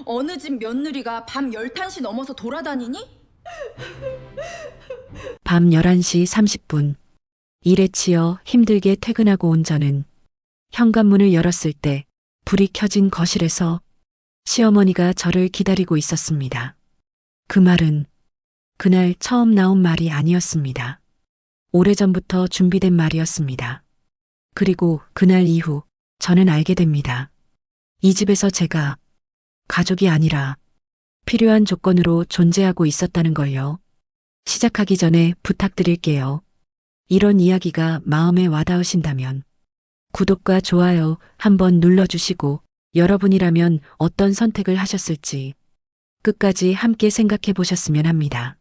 어느 집 며느리가 밤 11시 넘어서 돌아다니니? 밤 11시 30분. 일에 치여 힘들게 퇴근하고 온 저는 현관문을 열었을 때 불이 켜진 거실에서 시어머니가 저를 기다리고 있었습니다. 그 말은 그날 처음 나온 말이 아니었습니다. 오래전부터 준비된 말이었습니다. 그리고 그날 이후 저는 알게 됩니다. 이 집에서 제가 가족이 아니라 필요한 조건으로 존재하고 있었다는 걸요. 시작하기 전에 부탁드릴게요. 이런 이야기가 마음에 와닿으신다면 구독과 좋아요 한번 눌러주시고 여러분이라면 어떤 선택을 하셨을지 끝까지 함께 생각해 보셨으면 합니다.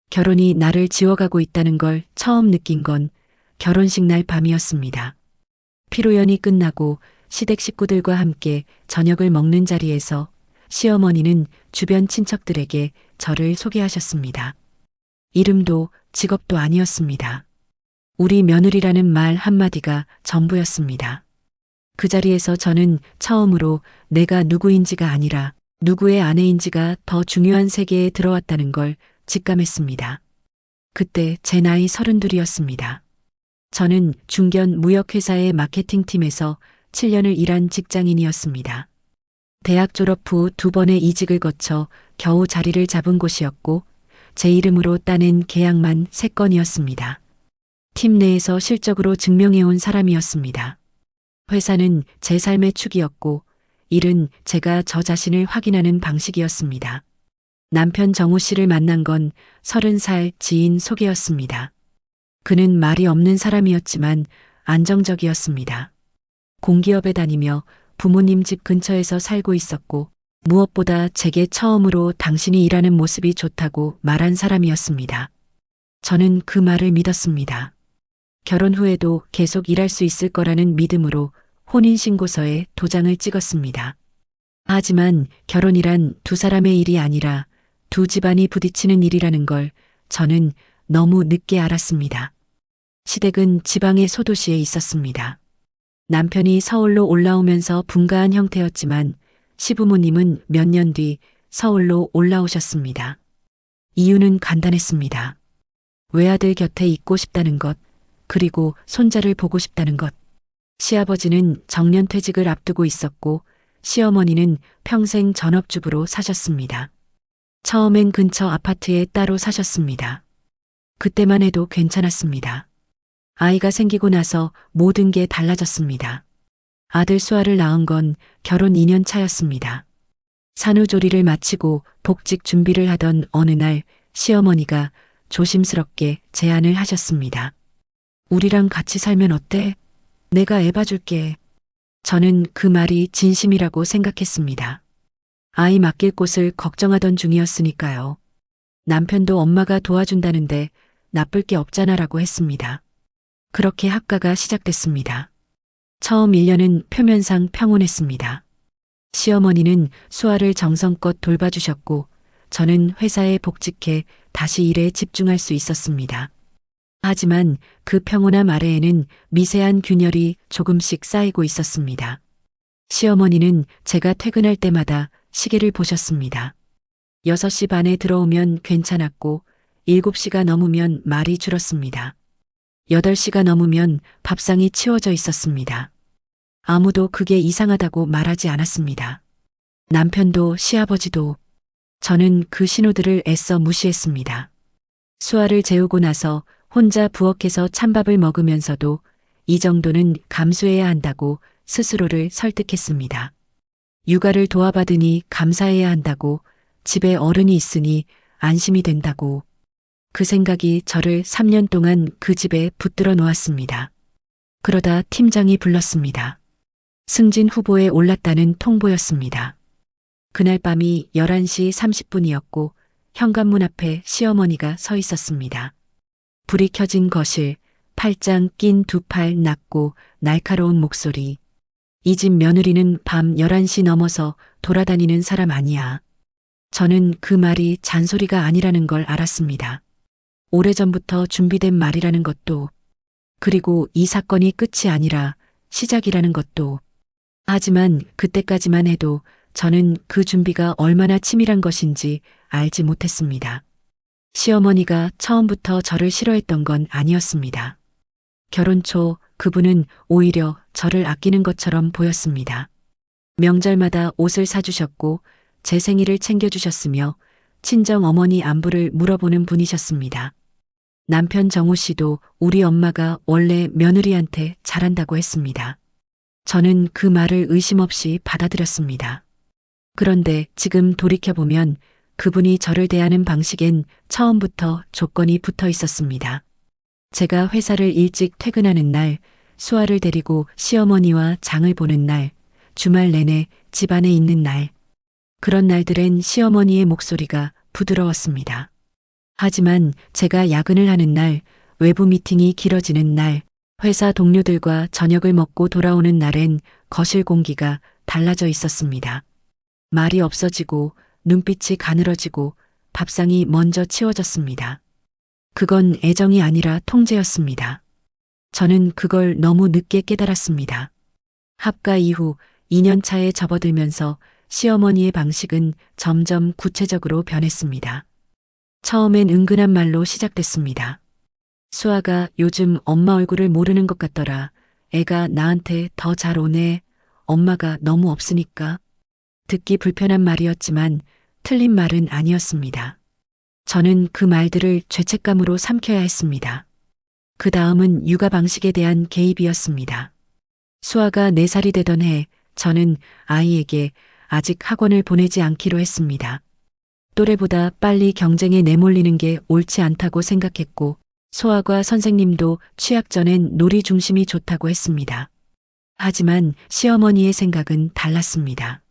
결혼이 나를 지워가고 있다는 걸 처음 느낀 건 결혼식 날 밤이었습니다. 피로연이 끝나고 시댁 식구들과 함께 저녁을 먹는 자리에서 시어머니는 주변 친척들에게 저를 소개하셨습니다. 이름도 직업도 아니었습니다. 우리 며느리라는 말 한마디가 전부였습니다. 그 자리에서 저는 처음으로 내가 누구인지가 아니라 누구의 아내인지가 더 중요한 세계에 들어왔다는 걸 직감했습니다. 그때 제 나이 32이었습니다. 저는 중견 무역회사의 마케팅팀에서 7년을 일한 직장인이었습니다. 대학 졸업 후 2번의 이직을 거쳐 겨우 자리를 잡은 곳이었고 제 이름으로 따낸 계약만 3건이었습니다. 팀 내에서 실적으로 증명해온 사람이었습니다. 회사는 제 삶의 축이었고 일은 제가 저 자신을 확인하는 방식이었습니다. 남편 정우 씨를 만난 건 30살 지인 소개였습니다. 그는 말이 없는 사람이었지만 안정적이었습니다. 공기업에 다니며 부모님 집 근처에서 살고 있었고 무엇보다 제게 처음으로 당신이 일하는 모습이 좋다고 말한 사람이었습니다. 저는 그 말을 믿었습니다. 결혼 후에도 계속 일할 수 있을 거라는 믿음으로 혼인신고서에 도장을 찍었습니다. 하지만 결혼이란 두 사람의 일이 아니라 두 집안이 부딪히는 일이라는 걸 저는 너무 늦게 알았습니다. 시댁은 지방의 소도시에 있었습니다. 남편이 서울로 올라오면서 분가한 형태였지만 시부모님은 몇 년 뒤 서울로 올라오셨습니다. 이유는 간단했습니다. 외아들 곁에 있고 싶다는 것, 그리고 손자를 보고 싶다는 것. 시아버지는 정년퇴직을 앞두고 있었고 시어머니는 평생 전업주부로 사셨습니다. 처음엔 근처 아파트에 따로 사셨습니다. 그때만 해도 괜찮았습니다. 아이가 생기고 나서 모든 게 달라졌습니다. 아들 수아를 낳은 건 결혼 2년 차였습니다. 산후조리를 마치고 복직 준비를 하던 어느 날 시어머니가 조심스럽게 제안을 하셨습니다. 우리랑 같이 살면 어때? 내가 애 봐줄게. 저는 그 말이 진심이라고 생각했습니다. 아이 맡길 곳을 걱정하던 중이었으니까요. 남편도 엄마가 도와준다는데 나쁠 게 없잖아라고 했습니다. 그렇게 학가가 시작됐습니다. 처음 1년은 표면상 평온했습니다. 시어머니는 수아를 정성껏 돌봐주셨고 저는 회사에 복직해 다시 일에 집중할 수 있었습니다. 하지만 그 평온함 아래에는 미세한 균열이 조금씩 쌓이고 있었습니다. 시어머니는 제가 퇴근할 때마다 시계를 보셨습니다. 6시 반에 들어오면 괜찮았고 7시가 넘으면 말이 줄었습니다. 8시가 넘으면 밥상이 치워져 있었습니다. 아무도 그게 이상하다고 말하지 않았습니다. 남편도 시아버지도. 저는 그 신호들을 애써 무시했습니다. 수아를 재우고 나서 혼자 부엌에서 찬밥을 먹으면서도 이 정도는 감수해야 한다고 스스로를 설득했습니다. 육아를 도와받으니 감사해야 한다고, 집에 어른이 있으니 안심이 된다고. 그 생각이 저를 3년 동안 그 집에 붙들어 놓았습니다. 그러다 팀장이 불렀습니다. 승진 후보에 올랐다는 통보였습니다. 그날 밤이 11시 30분이었고 현관문 앞에 시어머니가 서 있었습니다. 불이 켜진 거실, 팔짱 낀 두 팔 낮고 날카로운 목소리. 이 집 며느리는 밤 11시 넘어서 돌아다니는 사람 아니야. 저는 그 말이 잔소리가 아니라는 걸 알았습니다. 오래전부터 준비된 말이라는 것도, 그리고 이 사건이 끝이 아니라 시작이라는 것도. 하지만 그때까지만 해도 저는 그 준비가 얼마나 치밀한 것인지 알지 못했습니다. 시어머니가 처음부터 저를 싫어했던 건 아니었습니다. 결혼 초 그분은 오히려 저를 아끼는 것처럼 보였습니다. 명절마다 옷을 사주셨고 제 생일을 챙겨주셨으며 친정 어머니 안부를 물어보는 분이셨습니다. 남편 정우 씨도 우리 엄마가 원래 며느리한테 잘한다고 했습니다. 저는 그 말을 의심 없이 받아들였습니다. 그런데 지금 돌이켜보면 그분이 저를 대하는 방식엔 처음부터 조건이 붙어 있었습니다. 제가 회사를 일찍 퇴근하는 날, 수아를 데리고 시어머니와 장을 보는 날, 주말 내내 집안에 있는 날. 그런 날들엔 시어머니의 목소리가 부드러웠습니다. 하지만 제가 야근을 하는 날, 외부 미팅이 길어지는 날, 회사 동료들과 저녁을 먹고 돌아오는 날엔 거실 공기가 달라져 있었습니다. 말이 없어지고 눈빛이 가늘어지고 밥상이 먼저 치워졌습니다. 그건 애정이 아니라 통제였습니다. 저는 그걸 너무 늦게 깨달았습니다. 합가 이후 2년 차에 접어들면서 시어머니의 방식은 점점 구체적으로 변했습니다. 처음엔 은근한 말로 시작됐습니다. 수아가 요즘 엄마 얼굴을 모르는 것 같더라. 애가 나한테 더 잘 오네. 엄마가 너무 없으니까. 듣기 불편한 말이었지만 틀린 말은 아니었습니다. 저는 그 말들을 죄책감으로 삼켜야 했습니다. 그 다음은 육아 방식에 대한 개입이었습니다. 수아가 4살이 되던 해 저는 아이에게 아직 학원을 보내지 않기로 했습니다. 또래보다 빨리 경쟁에 내몰리는 게 옳지 않다고 생각했고 소아과 선생님도 취학 전엔 놀이 중심이 좋다고 했습니다. 하지만 시어머니의 생각은 달랐습니다.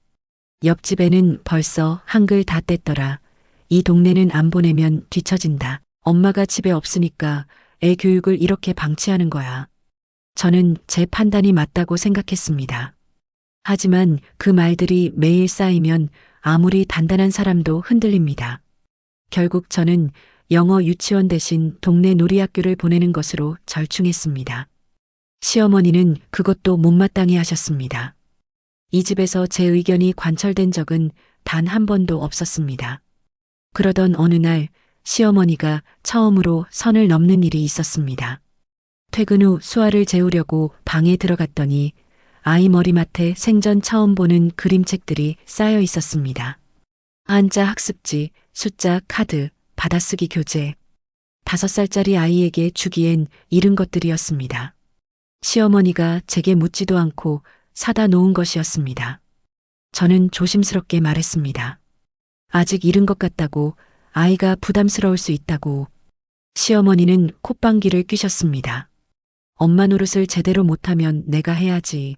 옆집에는 벌써 한글 다 뗐더라. 이 동네는 안 보내면 뒤처진다. 엄마가 집에 없으니까 애 교육을 이렇게 방치하는 거야. 저는 제 판단이 맞다고 생각했습니다. 하지만 그 말들이 매일 쌓이면 아무리 단단한 사람도 흔들립니다. 결국 저는 영어 유치원 대신 동네 놀이학교를 보내는 것으로 절충했습니다. 시어머니는 그것도 못마땅해 하셨습니다. 이 집에서 제 의견이 관철된 적은 단 한 번도 없었습니다. 그러던 어느 날 시어머니가 처음으로 선을 넘는 일이 있었습니다. 퇴근 후 수아를 재우려고 방에 들어갔더니 아이 머리맡에 생전 처음 보는 그림책들이 쌓여 있었습니다. 한자 학습지, 숫자 카드, 받아쓰기 교재. 5살짜리 아이에게 주기엔 이른 것들이었습니다. 시어머니가 제게 묻지도 않고 사다 놓은 것이었습니다. 저는 조심스럽게 말했습니다. 아직 이른 것 같다고, 아이가 부담스러울 수 있다고. 시어머니는 콧방귀를 뀌셨습니다. 엄마 노릇을 제대로 못하면 내가 해야지.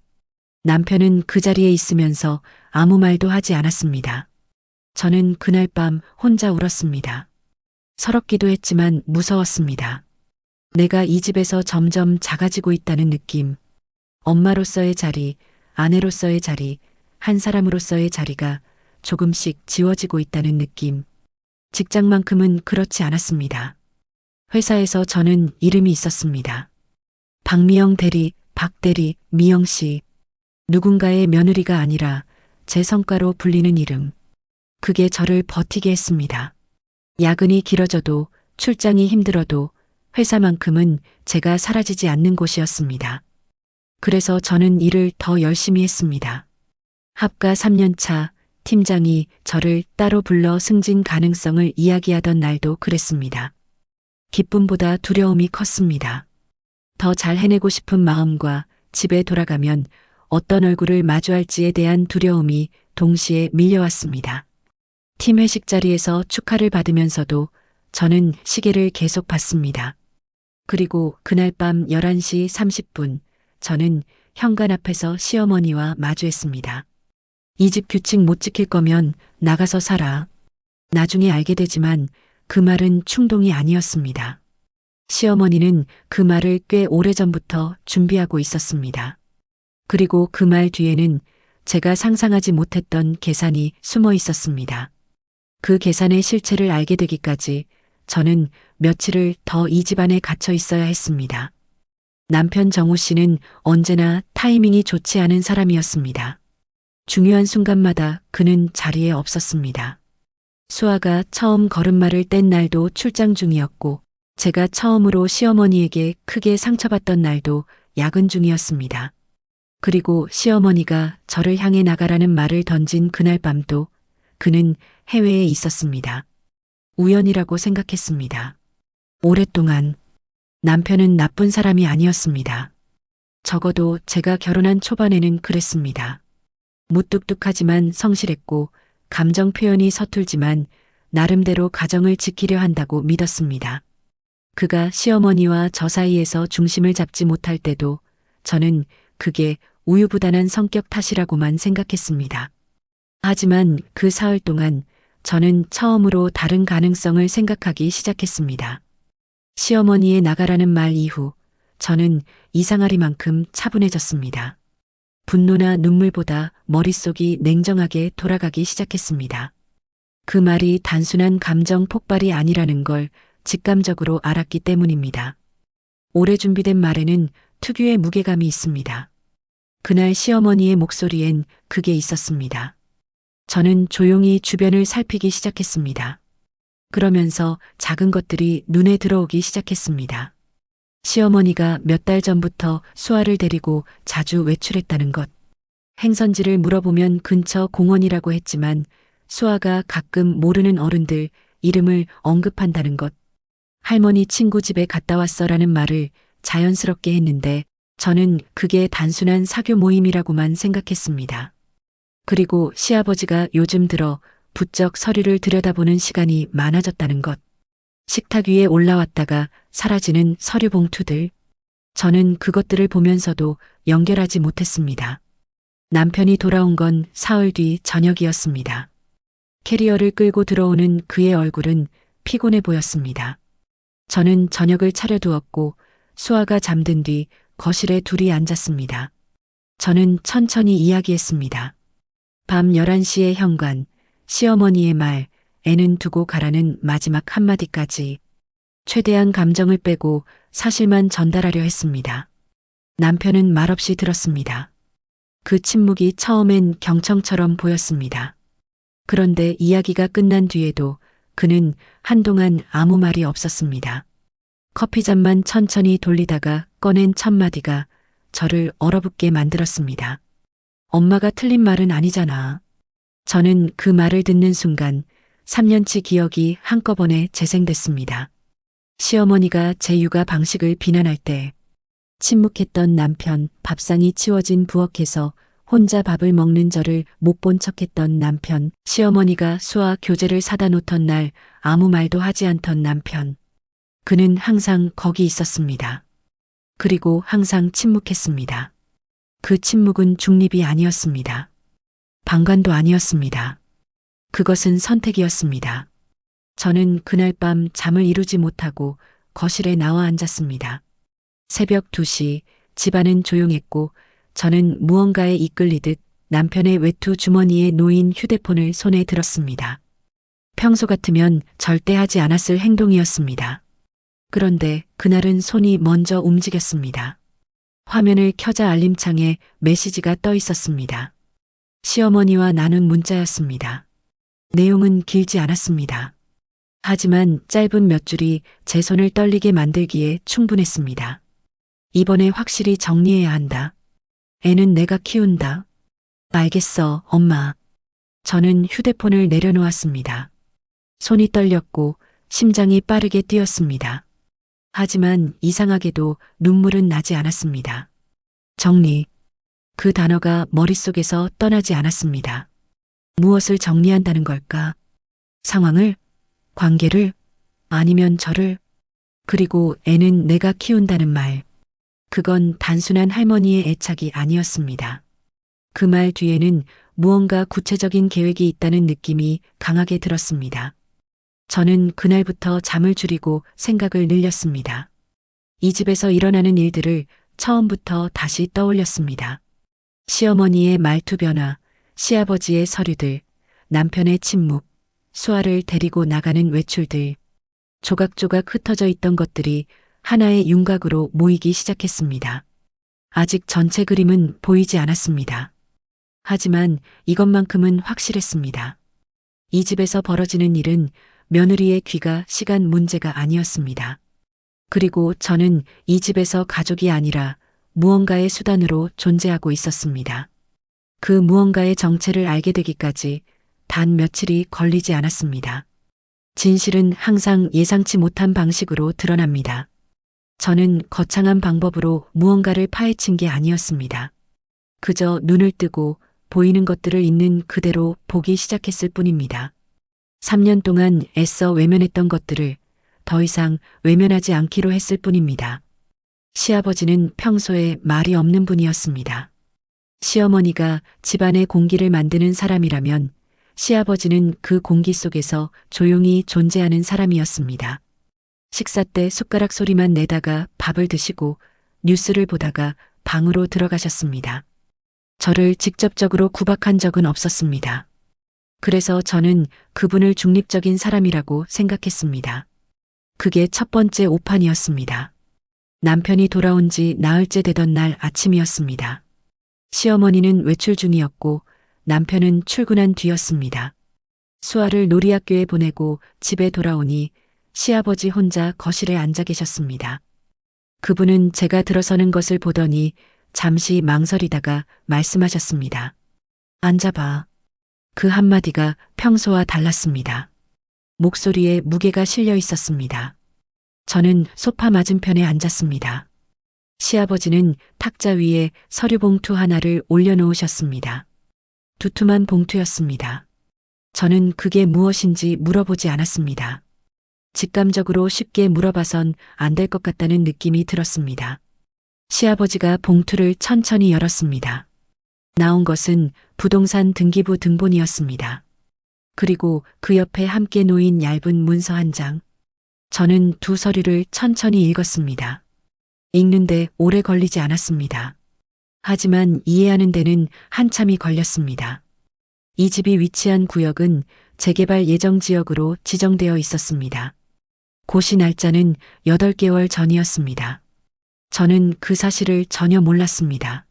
남편은 그 자리에 있으면서 아무 말도 하지 않았습니다. 저는 그날 밤 혼자 울었습니다. 서럽기도 했지만 무서웠습니다. 내가 이 집에서 점점 작아지고 있다는 느낌. 엄마로서의 자리, 아내로서의 자리, 한 사람으로서의 자리가 조금씩 지워지고 있다는 느낌. 직장만큼은 그렇지 않았습니다. 회사에서 저는 이름이 있었습니다. 박미영 대리, 박 대리, 미영 씨. 누군가의 며느리가 아니라 제 성과로 불리는 이름. 그게 저를 버티게 했습니다. 야근이 길어져도 출장이 힘들어도 회사만큼은 제가 사라지지 않는 곳이었습니다. 그래서 저는 일을 더 열심히 했습니다. 합가 3년 차 팀장이 저를 따로 불러 승진 가능성을 이야기하던 날도 그랬습니다. 기쁨보다 두려움이 컸습니다. 더 잘 해내고 싶은 마음과 집에 돌아가면 어떤 얼굴을 마주할지에 대한 두려움이 동시에 밀려왔습니다. 팀 회식 자리에서 축하를 받으면서도 저는 시계를 계속 봤습니다. 그리고 그날 밤 11시 30분 저는 현관 앞에서 시어머니와 마주했습니다. 이 집 규칙 못 지킬 거면 나가서 살아. 나중에 알게 되지만 그 말은 충동이 아니었습니다. 시어머니는 그 말을 꽤 오래전부터 준비하고 있었습니다. 그리고 그 말 뒤에는 제가 상상하지 못했던 계산이 숨어 있었습니다. 그 계산의 실체를 알게 되기까지 저는 며칠을 더 이 집안에 갇혀 있어야 했습니다. 남편 정우 씨는 언제나 타이밍이 좋지 않은 사람이었습니다. 중요한 순간마다 그는 자리에 없었습니다. 수아가 처음 걸음마를 뗀 날도 출장 중이었고, 제가 처음으로 시어머니에게 크게 상처받던 날도 야근 중이었습니다. 그리고 시어머니가 저를 향해 나가라는 말을 던진 그날 밤도 그는 해외에 있었습니다. 우연이라고 생각했습니다. 오랫동안 남편은 나쁜 사람이 아니었습니다. 적어도 제가 결혼한 초반에는 그랬습니다. 무뚝뚝하지만 성실했고 감정 표현이 서툴지만 나름대로 가정을 지키려 한다고 믿었습니다. 그가 시어머니와 저 사이에서 중심을 잡지 못할 때도 저는 그게 우유부단한 성격 탓이라고만 생각했습니다. 하지만 그 사흘 동안 저는 처음으로 다른 가능성을 생각하기 시작했습니다. 시어머니의 나가라는 말 이후 저는 이상하리만큼 차분해졌습니다. 분노나 눈물보다 머릿속이 냉정하게 돌아가기 시작했습니다. 그 말이 단순한 감정 폭발이 아니라는 걸 직감적으로 알았기 때문입니다. 오래 준비된 말에는 특유의 무게감이 있습니다. 그날 시어머니의 목소리엔 그게 있었습니다. 저는 조용히 주변을 살피기 시작했습니다. 그러면서 작은 것들이 눈에 들어오기 시작했습니다. 시어머니가 몇 달 전부터 수아를 데리고 자주 외출했다는 것. 행선지를 물어보면 근처 공원이라고 했지만 수아가 가끔 모르는 어른들 이름을 언급한다는 것. 할머니 친구 집에 갔다 왔어라는 말을 자연스럽게 했는데 저는 그게 단순한 사교 모임이라고만 생각했습니다. 그리고 시아버지가 요즘 들어 부쩍 서류를 들여다보는 시간이 많아졌다는 것. 식탁 위에 올라왔다가 사라지는 서류 봉투들. 저는 그것들을 보면서도 연결하지 못했습니다. 남편이 돌아온 건 사흘 뒤 저녁이었습니다. 캐리어를 끌고 들어오는 그의 얼굴은 피곤해 보였습니다. 저는 저녁을 차려두었고 수아가 잠든 뒤 거실에 둘이 앉았습니다. 저는 천천히 이야기했습니다. 밤 11시의 현관, 시어머니의 말, 애는 두고 가라는 마지막 한마디까지 최대한 감정을 빼고 사실만 전달하려 했습니다. 남편은 말없이 들었습니다. 그 침묵이 처음엔 경청처럼 보였습니다. 그런데 이야기가 끝난 뒤에도 그는 한동안 아무 말이 없었습니다. 커피잔만 천천히 돌리다가 꺼낸 첫 마디가 저를 얼어붙게 만들었습니다. 엄마가 틀린 말은 아니잖아. 저는 그 말을 듣는 순간 3년치 기억이 한꺼번에 재생됐습니다. 시어머니가 제 육아 방식을 비난할 때 침묵했던 남편, 밥상이 치워진 부엌에서 혼자 밥을 먹는 저를 못 본 척했던 남편, 시어머니가 수아 교재를 사다 놓던 날 아무 말도 하지 않던 남편. 그는 항상 거기 있었습니다. 그리고 항상 침묵했습니다. 그 침묵은 중립이 아니었습니다. 방관도 아니었습니다. 그것은 선택이었습니다. 저는 그날 밤 잠을 이루지 못하고 거실에 나와 앉았습니다. 새벽 2시, 집안은 조용했고 저는 무언가에 이끌리듯 남편의 외투 주머니에 놓인 휴대폰을 손에 들었습니다. 평소 같으면 절대 하지 않았을 행동이었습니다. 그런데 그날은 손이 먼저 움직였습니다. 화면을 켜자 알림창에 메시지가 떠 있었습니다. 시어머니와 나눈 문자였습니다. 내용은 길지 않았습니다. 하지만 짧은 몇 줄이 제 손을 떨리게 만들기에 충분했습니다. 이번에 확실히 정리해야 한다. 애는 내가 키운다. 알겠어, 엄마. 저는 휴대폰을 내려놓았습니다. 손이 떨렸고 심장이 빠르게 뛰었습니다. 하지만 이상하게도 눈물은 나지 않았습니다. 정리. 그 단어가 머릿속에서 떠나지 않았습니다. 무엇을 정리한다는 걸까? 상황을? 관계를? 아니면 저를? 그리고 애는 내가 키운다는 말. 그건 단순한 할머니의 애착이 아니었습니다. 그 말 뒤에는 무언가 구체적인 계획이 있다는 느낌이 강하게 들었습니다. 저는 그날부터 잠을 줄이고 생각을 늘렸습니다. 이 집에서 일어나는 일들을 처음부터 다시 떠올렸습니다. 시어머니의 말투 변화, 시아버지의 서류들, 남편의 침묵, 수아를 데리고 나가는 외출들, 조각조각 흩어져 있던 것들이 하나의 윤곽으로 모이기 시작했습니다. 아직 전체 그림은 보이지 않았습니다. 하지만 이것만큼은 확실했습니다. 이 집에서 벌어지는 일은 며느리의 귀가 시간 문제가 아니었습니다. 그리고 저는 이 집에서 가족이 아니라 무언가의 수단으로 존재하고 있었습니다. 그 무언가의 정체를 알게 되기까지 단 며칠이 걸리지 않았습니다. 진실은 항상 예상치 못한 방식으로 드러납니다. 저는 거창한 방법으로 무언가를 파헤친 게 아니었습니다. 그저 눈을 뜨고 보이는 것들을 있는 그대로 보기 시작했을 뿐입니다. 3년 동안 애써 외면했던 것들을 더 이상 외면하지 않기로 했을 뿐입니다. 시아버지는 평소에 말이 없는 분이었습니다. 시어머니가 집안의 공기를 만드는 사람이라면 시아버지는 그 공기 속에서 조용히 존재하는 사람이었습니다. 식사 때 숟가락 소리만 내다가 밥을 드시고 뉴스를 보다가 방으로 들어가셨습니다. 저를 직접적으로 구박한 적은 없었습니다. 그래서 저는 그분을 중립적인 사람이라고 생각했습니다. 그게 첫 번째 오판이었습니다. 남편이 돌아온 지 나흘째 되던 날 아침이었습니다. 시어머니는 외출 중이었고 남편은 출근한 뒤였습니다. 수아를 놀이학교에 보내고 집에 돌아오니 시아버지 혼자 거실에 앉아 계셨습니다. 그분은 제가 들어서는 것을 보더니 잠시 망설이다가 말씀하셨습니다. 앉아봐. 그 한마디가 평소와 달랐습니다. 목소리에 무게가 실려 있었습니다. 저는 소파 맞은편에 앉았습니다. 시아버지는 탁자 위에 서류 봉투 하나를 올려놓으셨습니다. 두툼한 봉투였습니다. 저는 그게 무엇인지 물어보지 않았습니다. 직감적으로 쉽게 물어봐선 안 될 것 같다는 느낌이 들었습니다. 시아버지가 봉투를 천천히 열었습니다. 나온 것은 부동산 등기부 등본이었습니다. 그리고 그 옆에 함께 놓인 얇은 문서 한 장. 저는 두 서류를 천천히 읽었습니다. 읽는데 오래 걸리지 않았습니다. 하지만 이해하는 데는 한참이 걸렸습니다. 이 집이 위치한 구역은 재개발 예정 지역으로 지정되어 있었습니다. 고시 날짜는 8개월 전이었습니다. 저는 그 사실을 전혀 몰랐습니다.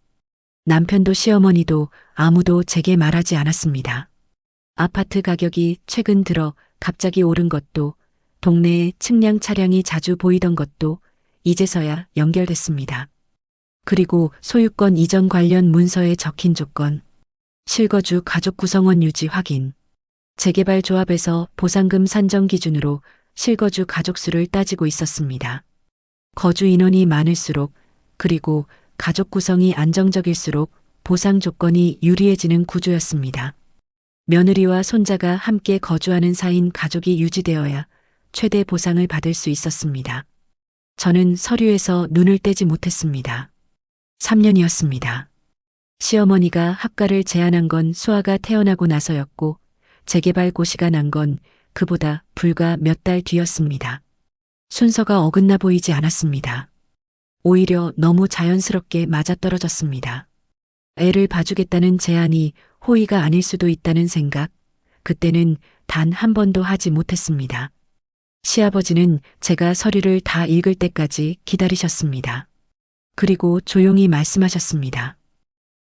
남편도 시어머니도 아무도 제게 말하지 않았습니다. 아파트 가격이 최근 들어 갑자기 오른 것도, 동네에 측량 차량이 자주 보이던 것도 이제서야 연결됐습니다. 그리고 소유권 이전 관련 문서에 적힌 조건, 실거주 가족 구성원 유지 확인, 재개발 조합에서 보상금 산정 기준으로 실거주 가족 수를 따지고 있었습니다. 거주 인원이 많을수록, 그리고 가족 구성이 안정적일수록 보상 조건이 유리해지는 구조였습니다. 며느리와 손자가 함께 거주하는 사이인 가족이 유지되어야 최대 보상을 받을 수 있었습니다. 저는 서류에서 눈을 떼지 못했습니다. 3년이었습니다. 시어머니가 합가를 제안한 건 수아가 태어나고 나서였고 재개발 고시가 난 건 그보다 불과 몇 달 뒤였습니다. 순서가 어긋나 보이지 않았습니다. 오히려 너무 자연스럽게 맞아떨어졌습니다. 애를 봐주겠다는 제안이 호의가 아닐 수도 있다는 생각, 그때는 단 한 번도 하지 못했습니다. 시아버지는 제가 서류를 다 읽을 때까지 기다리셨습니다. 그리고 조용히 말씀하셨습니다.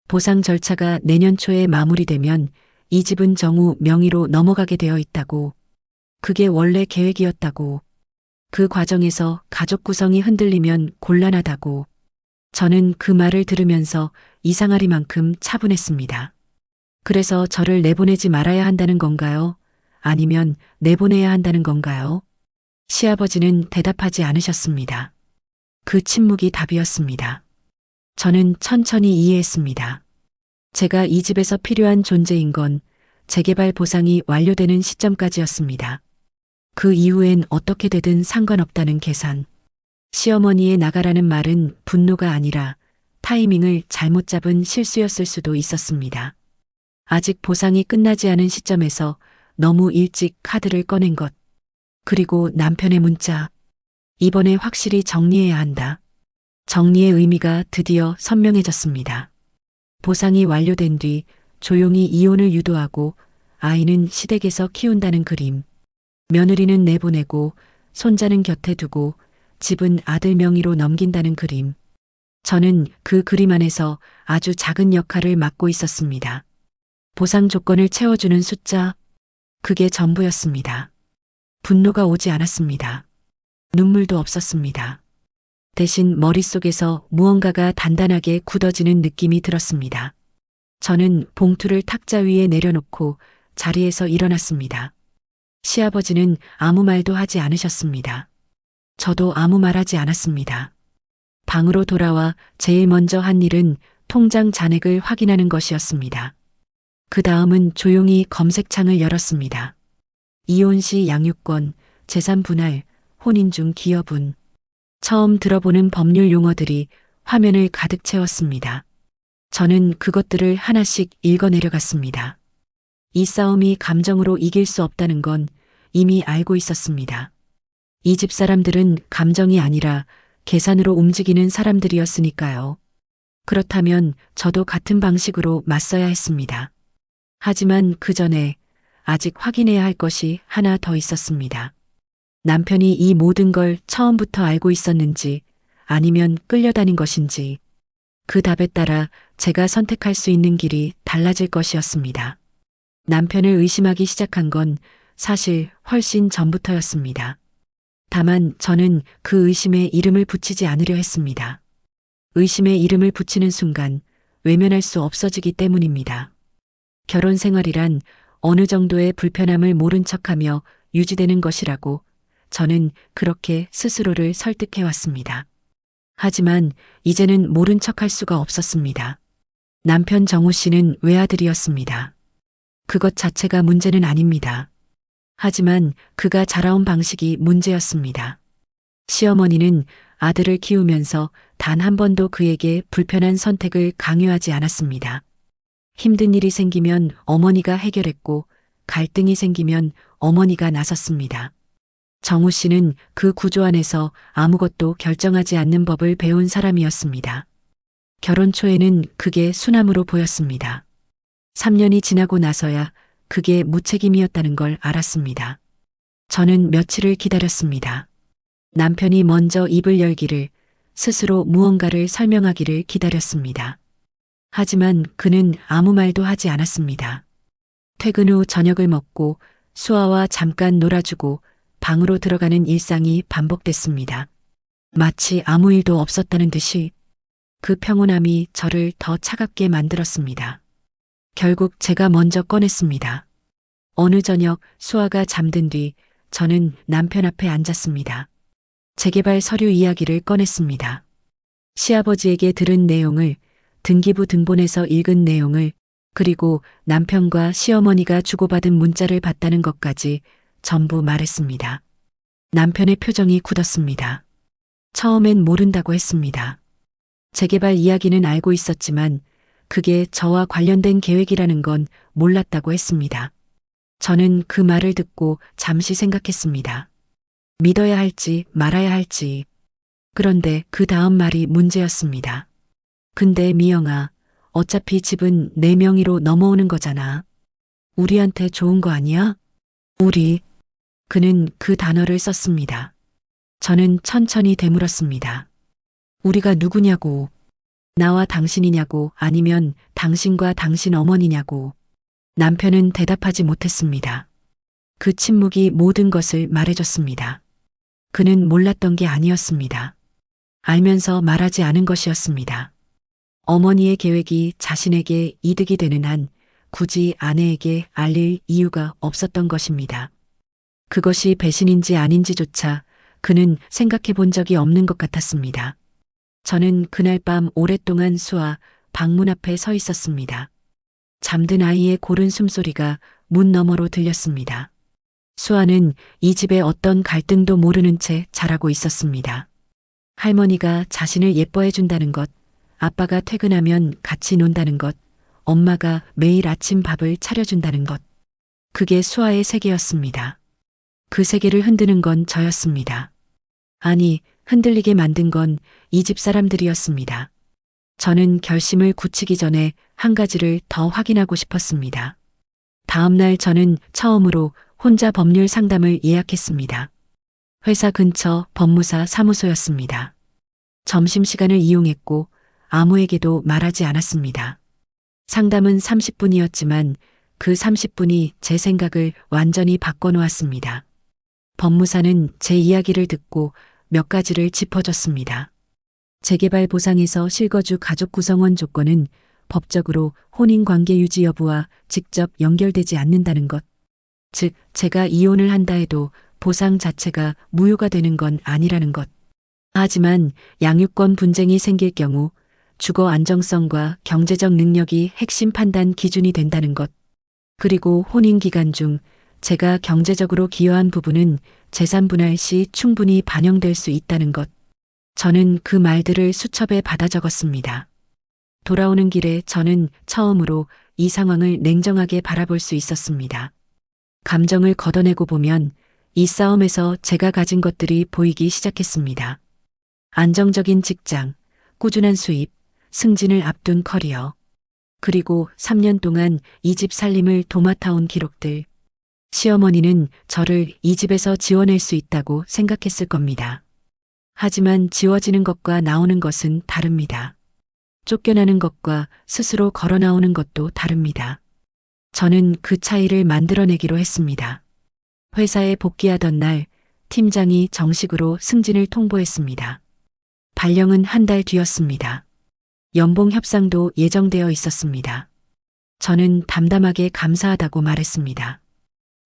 보상 절차가 내년 초에 마무리되면 이 집은 정우 명의로 넘어가게 되어 있다고. 그게 원래 계획이었다고. 그 과정에서 가족 구성이 흔들리면 곤란하다고. 저는 그 말을 들으면서 이상하리만큼 차분했습니다. 그래서 저를 내보내지 말아야 한다는 건가요? 아니면 내보내야 한다는 건가요? 시아버지는 대답하지 않으셨습니다. 그 침묵이 답이었습니다. 저는 천천히 이해했습니다. 제가 이 집에서 필요한 존재인 건 재개발 보상이 완료되는 시점까지였습니다. 그 이후엔 어떻게 되든 상관없다는 계산. 시어머니의 나가라는 말은 분노가 아니라 타이밍을 잘못 잡은 실수였을 수도 있었습니다. 아직 보상이 끝나지 않은 시점에서 너무 일찍 카드를 꺼낸 것. 그리고 남편의 문자. 이번에 확실히 정리해야 한다. 정리의 의미가 드디어 선명해졌습니다. 보상이 완료된 뒤 조용히 이혼을 유도하고 아이는 시댁에서 키운다는 그림. 며느리는 내보내고 손자는 곁에 두고 집은 아들 명의로 넘긴다는 그림. 저는 그 그림 안에서 아주 작은 역할을 맡고 있었습니다. 보상 조건을 채워주는 숫자, 그게 전부였습니다. 분노가 오지 않았습니다. 눈물도 없었습니다. 대신 머릿속에서 무언가가 단단하게 굳어지는 느낌이 들었습니다. 저는 봉투를 탁자 위에 내려놓고 자리에서 일어났습니다. 시아버지는 아무 말도 하지 않으셨습니다. 저도 아무 말하지 않았습니다. 방으로 돌아와 제일 먼저 한 일은 통장 잔액을 확인하는 것이었습니다. 그 다음은 조용히 검색창을 열었습니다. 이혼 시 양육권, 재산 분할, 혼인 중 기여분. 처음 들어보는 법률 용어들이 화면을 가득 채웠습니다. 저는 그것들을 하나씩 읽어내려갔습니다. 이 싸움이 감정으로 이길 수 없다는 건 이미 알고 있었습니다. 이 집 사람들은 감정이 아니라 계산으로 움직이는 사람들이었으니까요. 그렇다면 저도 같은 방식으로 맞서야 했습니다. 하지만 그 전에 아직 확인해야 할 것이 하나 더 있었습니다. 남편이 이 모든 걸 처음부터 알고 있었는지 아니면 끌려다닌 것인지 그 답에 따라 제가 선택할 수 있는 길이 달라질 것이었습니다. 남편을 의심하기 시작한 건 사실 훨씬 전부터였습니다. 다만 저는 그 의심에 이름을 붙이지 않으려 했습니다. 의심에 이름을 붙이는 순간 외면할 수 없어지기 때문입니다. 결혼 생활이란 어느 정도의 불편함을 모른 척하며 유지되는 것이라고 저는 그렇게 스스로를 설득해왔습니다. 하지만 이제는 모른 척할 수가 없었습니다. 남편 정우 씨는 외아들이었습니다. 그것 자체가 문제는 아닙니다. 하지만 그가 자라온 방식이 문제였습니다. 시어머니는 아들을 키우면서 단 한 번도 그에게 불편한 선택을 강요하지 않았습니다. 힘든 일이 생기면 어머니가 해결했고 갈등이 생기면 어머니가 나섰습니다. 정우 씨는 그 구조 안에서 아무것도 결정하지 않는 법을 배운 사람이었습니다. 결혼 초에는 그게 수남으로 보였습니다. 3년이 지나고 나서야 그게 무책임이었다는 걸 알았습니다. 저는 며칠을 기다렸습니다. 남편이 먼저 입을 열기를, 스스로 무언가를 설명하기를 기다렸습니다. 하지만 그는 아무 말도 하지 않았습니다. 퇴근 후 저녁을 먹고 수아와 잠깐 놀아주고 방으로 들어가는 일상이 반복됐습니다. 마치 아무 일도 없었다는 듯이 그 평온함이 저를 더 차갑게 만들었습니다. 결국 제가 먼저 꺼냈습니다. 어느 저녁 수아가 잠든 뒤 저는 남편 앞에 앉았습니다. 재개발 서류 이야기를 꺼냈습니다. 시아버지에게 들은 내용을, 등기부 등본에서 읽은 내용을, 그리고 남편과 시어머니가 주고받은 문자를 봤다는 것까지 전부 말했습니다. 남편의 표정이 굳었습니다. 처음엔 모른다고 했습니다. 재개발 이야기는 알고 있었지만 그게 저와 관련된 계획이라는 건 몰랐다고 했습니다. 저는 그 말을 듣고 잠시 생각했습니다. 믿어야 할지 말아야 할지. 그런데 그 다음 말이 문제였습니다. 근데 미영아, 어차피 집은 내 명의로 넘어오는 거잖아. 우리한테 좋은 거 아니야? 우리. 그는 그 단어를 썼습니다. 저는 천천히 되물었습니다. 우리가 누구냐고. 나와 당신이냐고 아니면 당신과 당신 어머니냐고. 남편은 대답하지 못했습니다. 그 침묵이 모든 것을 말해줬습니다. 그는 몰랐던 게 아니었습니다. 알면서 말하지 않은 것이었습니다. 어머니의 계획이 자신에게 이득이 되는 한 굳이 아내에게 알릴 이유가 없었던 것입니다. 그것이 배신인지 아닌지조차 그는 생각해 본 적이 없는 것 같았습니다. 저는 그날 밤 오랫동안 수아 방문 앞에 서 있었습니다. 잠든 아이의 고른 숨소리가 문 너머로 들렸습니다. 수아는 이 집의 어떤 갈등도 모르는 채 자라고 있었습니다. 할머니가 자신을 예뻐해 준다는 것, 아빠가 퇴근하면 같이 논다는 것, 엄마가 매일 아침 밥을 차려준다는 것. 그게 수아의 세계였습니다. 그 세계를 흔드는 건 저였습니다. 아니, 흔들리게 만든 건 이 집 사람들이었습니다. 저는 결심을 굳히기 전에 한 가지를 더 확인하고 싶었습니다. 다음 날 저는 처음으로 혼자 법률 상담을 예약했습니다. 회사 근처 법무사 사무소였습니다. 점심시간을 이용했고 아무에게도 말하지 않았습니다. 상담은 30분이었지만 그 30분이 제 생각을 완전히 바꿔놓았습니다. 법무사는 제 이야기를 듣고 몇 가지를 짚어줬습니다. 재개발 보상에서 실거주 가족 구성원 조건은 법적으로 혼인관계 유지 여부와 직접 연결되지 않는다는 것. 즉, 제가 이혼을 한다 해도 보상 자체가 무효가 되는 건 아니라는 것. 하지만 양육권 분쟁이 생길 경우 주거 안정성과 경제적 능력이 핵심 판단 기준이 된다는 것. 그리고 혼인 기간 중 제가 경제적으로 기여한 부분은 재산 분할 시 충분히 반영될 수 있다는 것. 저는 그 말들을 수첩에 받아 적었습니다. 돌아오는 길에 저는 처음으로 이 상황을 냉정하게 바라볼 수 있었습니다. 감정을 걷어내고 보면 이 싸움에서 제가 가진 것들이 보이기 시작했습니다. 안정적인 직장, 꾸준한 수입, 승진을 앞둔 커리어, 그리고 3년 동안 이 집 살림을 도맡아온 기록들. 시어머니는 저를 이 집에서 지워낼 수 있다고 생각했을 겁니다. 하지만 지워지는 것과 나오는 것은 다릅니다. 쫓겨나는 것과 스스로 걸어 나오는 것도 다릅니다. 저는 그 차이를 만들어내기로 했습니다. 회사에 복귀하던 날 팀장이 정식으로 승진을 통보했습니다. 발령은 한 달 뒤였습니다. 연봉 협상도 예정되어 있었습니다. 저는 담담하게 감사하다고 말했습니다.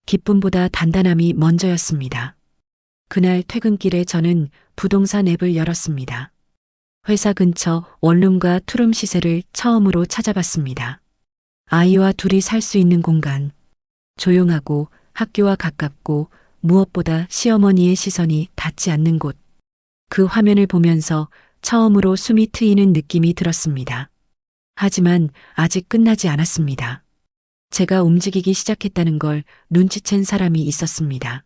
기쁨보다 단단함이 먼저였습니다. 그날 퇴근길에 저는 부동산 앱을 열었습니다. 회사 근처 원룸과 투룸 시세를 처음으로 찾아봤습니다. 아이와 둘이 살 수 있는 공간, 조용하고 학교와 가깝고 무엇보다 시어머니의 시선이 닿지 않는 곳. 그 화면을 보면서 처음으로 숨이 트이는 느낌이 들었습니다. 하지만 아직 끝나지 않았습니다. 제가 움직이기 시작했다는 걸 눈치챈 사람이 있었습니다.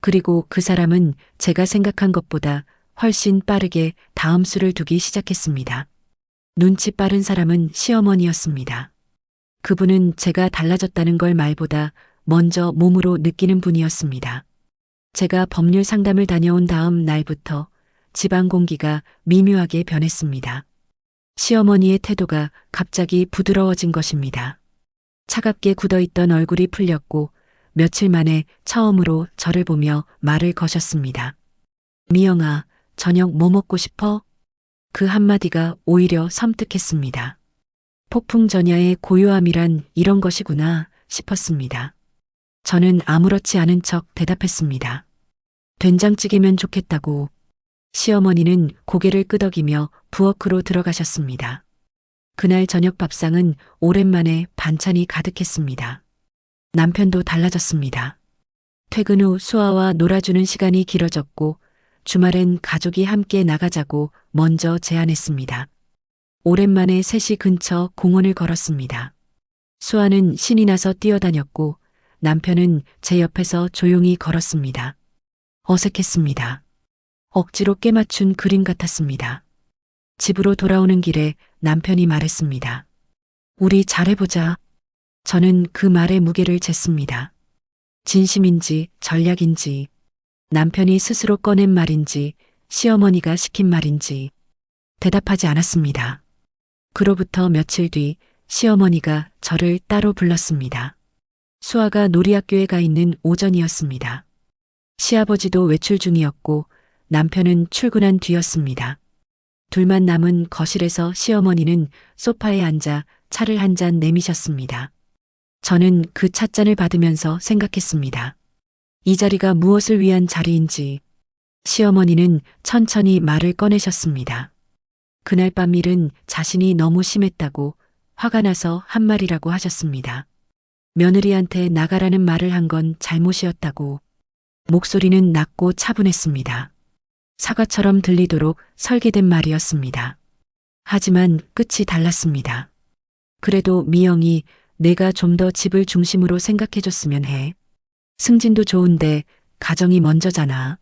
그리고 그 사람은 제가 생각한 것보다 훨씬 빠르게 다음 수를 두기 시작했습니다. 눈치 빠른 사람은 시어머니였습니다. 그분은 제가 달라졌다는 걸 말보다 먼저 몸으로 느끼는 분이었습니다. 제가 법률 상담을 다녀온 다음 날부터 집안 공기가 미묘하게 변했습니다. 시어머니의 태도가 갑자기 부드러워진 것입니다. 차갑게 굳어있던 얼굴이 풀렸고 며칠 만에 처음으로 저를 보며 말을 거셨습니다. 미영아, 저녁 뭐 먹고 싶어? 그 한마디가 오히려 섬뜩했습니다. 폭풍 전야의 고요함이란 이런 것이구나 싶었습니다. 저는 아무렇지 않은 척 대답했습니다. 된장찌개면 좋겠다고. 시어머니는 고개를 끄덕이며 부엌으로 들어가셨습니다. 그날 저녁 밥상은 오랜만에 반찬이 가득했습니다. 남편도 달라졌습니다. 퇴근 후 수아와 놀아주는 시간이 길어졌고 주말엔 가족이 함께 나가자고 먼저 제안했습니다. 오랜만에 셋이 근처 공원을 걸었습니다. 수아는 신이 나서 뛰어다녔고 남편은 제 옆에서 조용히 걸었습니다. 어색했습니다. 억지로 깨맞춘 그림 같았습니다. 집으로 돌아오는 길에 남편이 말했습니다. 우리 잘해보자. 저는 그 말의 무게를 쟀습니다. 진심인지 전략인지, 남편이 스스로 꺼낸 말인지, 시어머니가 시킨 말인지 대답하지 않았습니다. 그로부터 며칠 뒤 시어머니가 저를 따로 불렀습니다. 수아가 놀이학교에 가 있는 오전이었습니다. 시아버지도 외출 중이었고 남편은 출근한 뒤였습니다. 둘만 남은 거실에서 시어머니는 소파에 앉아 차를 한 잔 내미셨습니다. 저는 그 찻잔을 받으면서 생각했습니다. 이 자리가 무엇을 위한 자리인지. 시어머니는 천천히 말을 꺼내셨습니다. 그날 밤 일은 자신이 너무 심했다고 화가 나서 한 말이라고 하셨습니다. 며느리한테 나가라는 말을 한 건 잘못이었다고. 목소리는 낮고 차분했습니다. 사과처럼 들리도록 설계된 말이었습니다. 하지만 끝이 달랐습니다. 그래도 미영이 내가 좀 더 집을 중심으로 생각해줬으면 해. 승진도 좋은데 가정이 먼저잖아.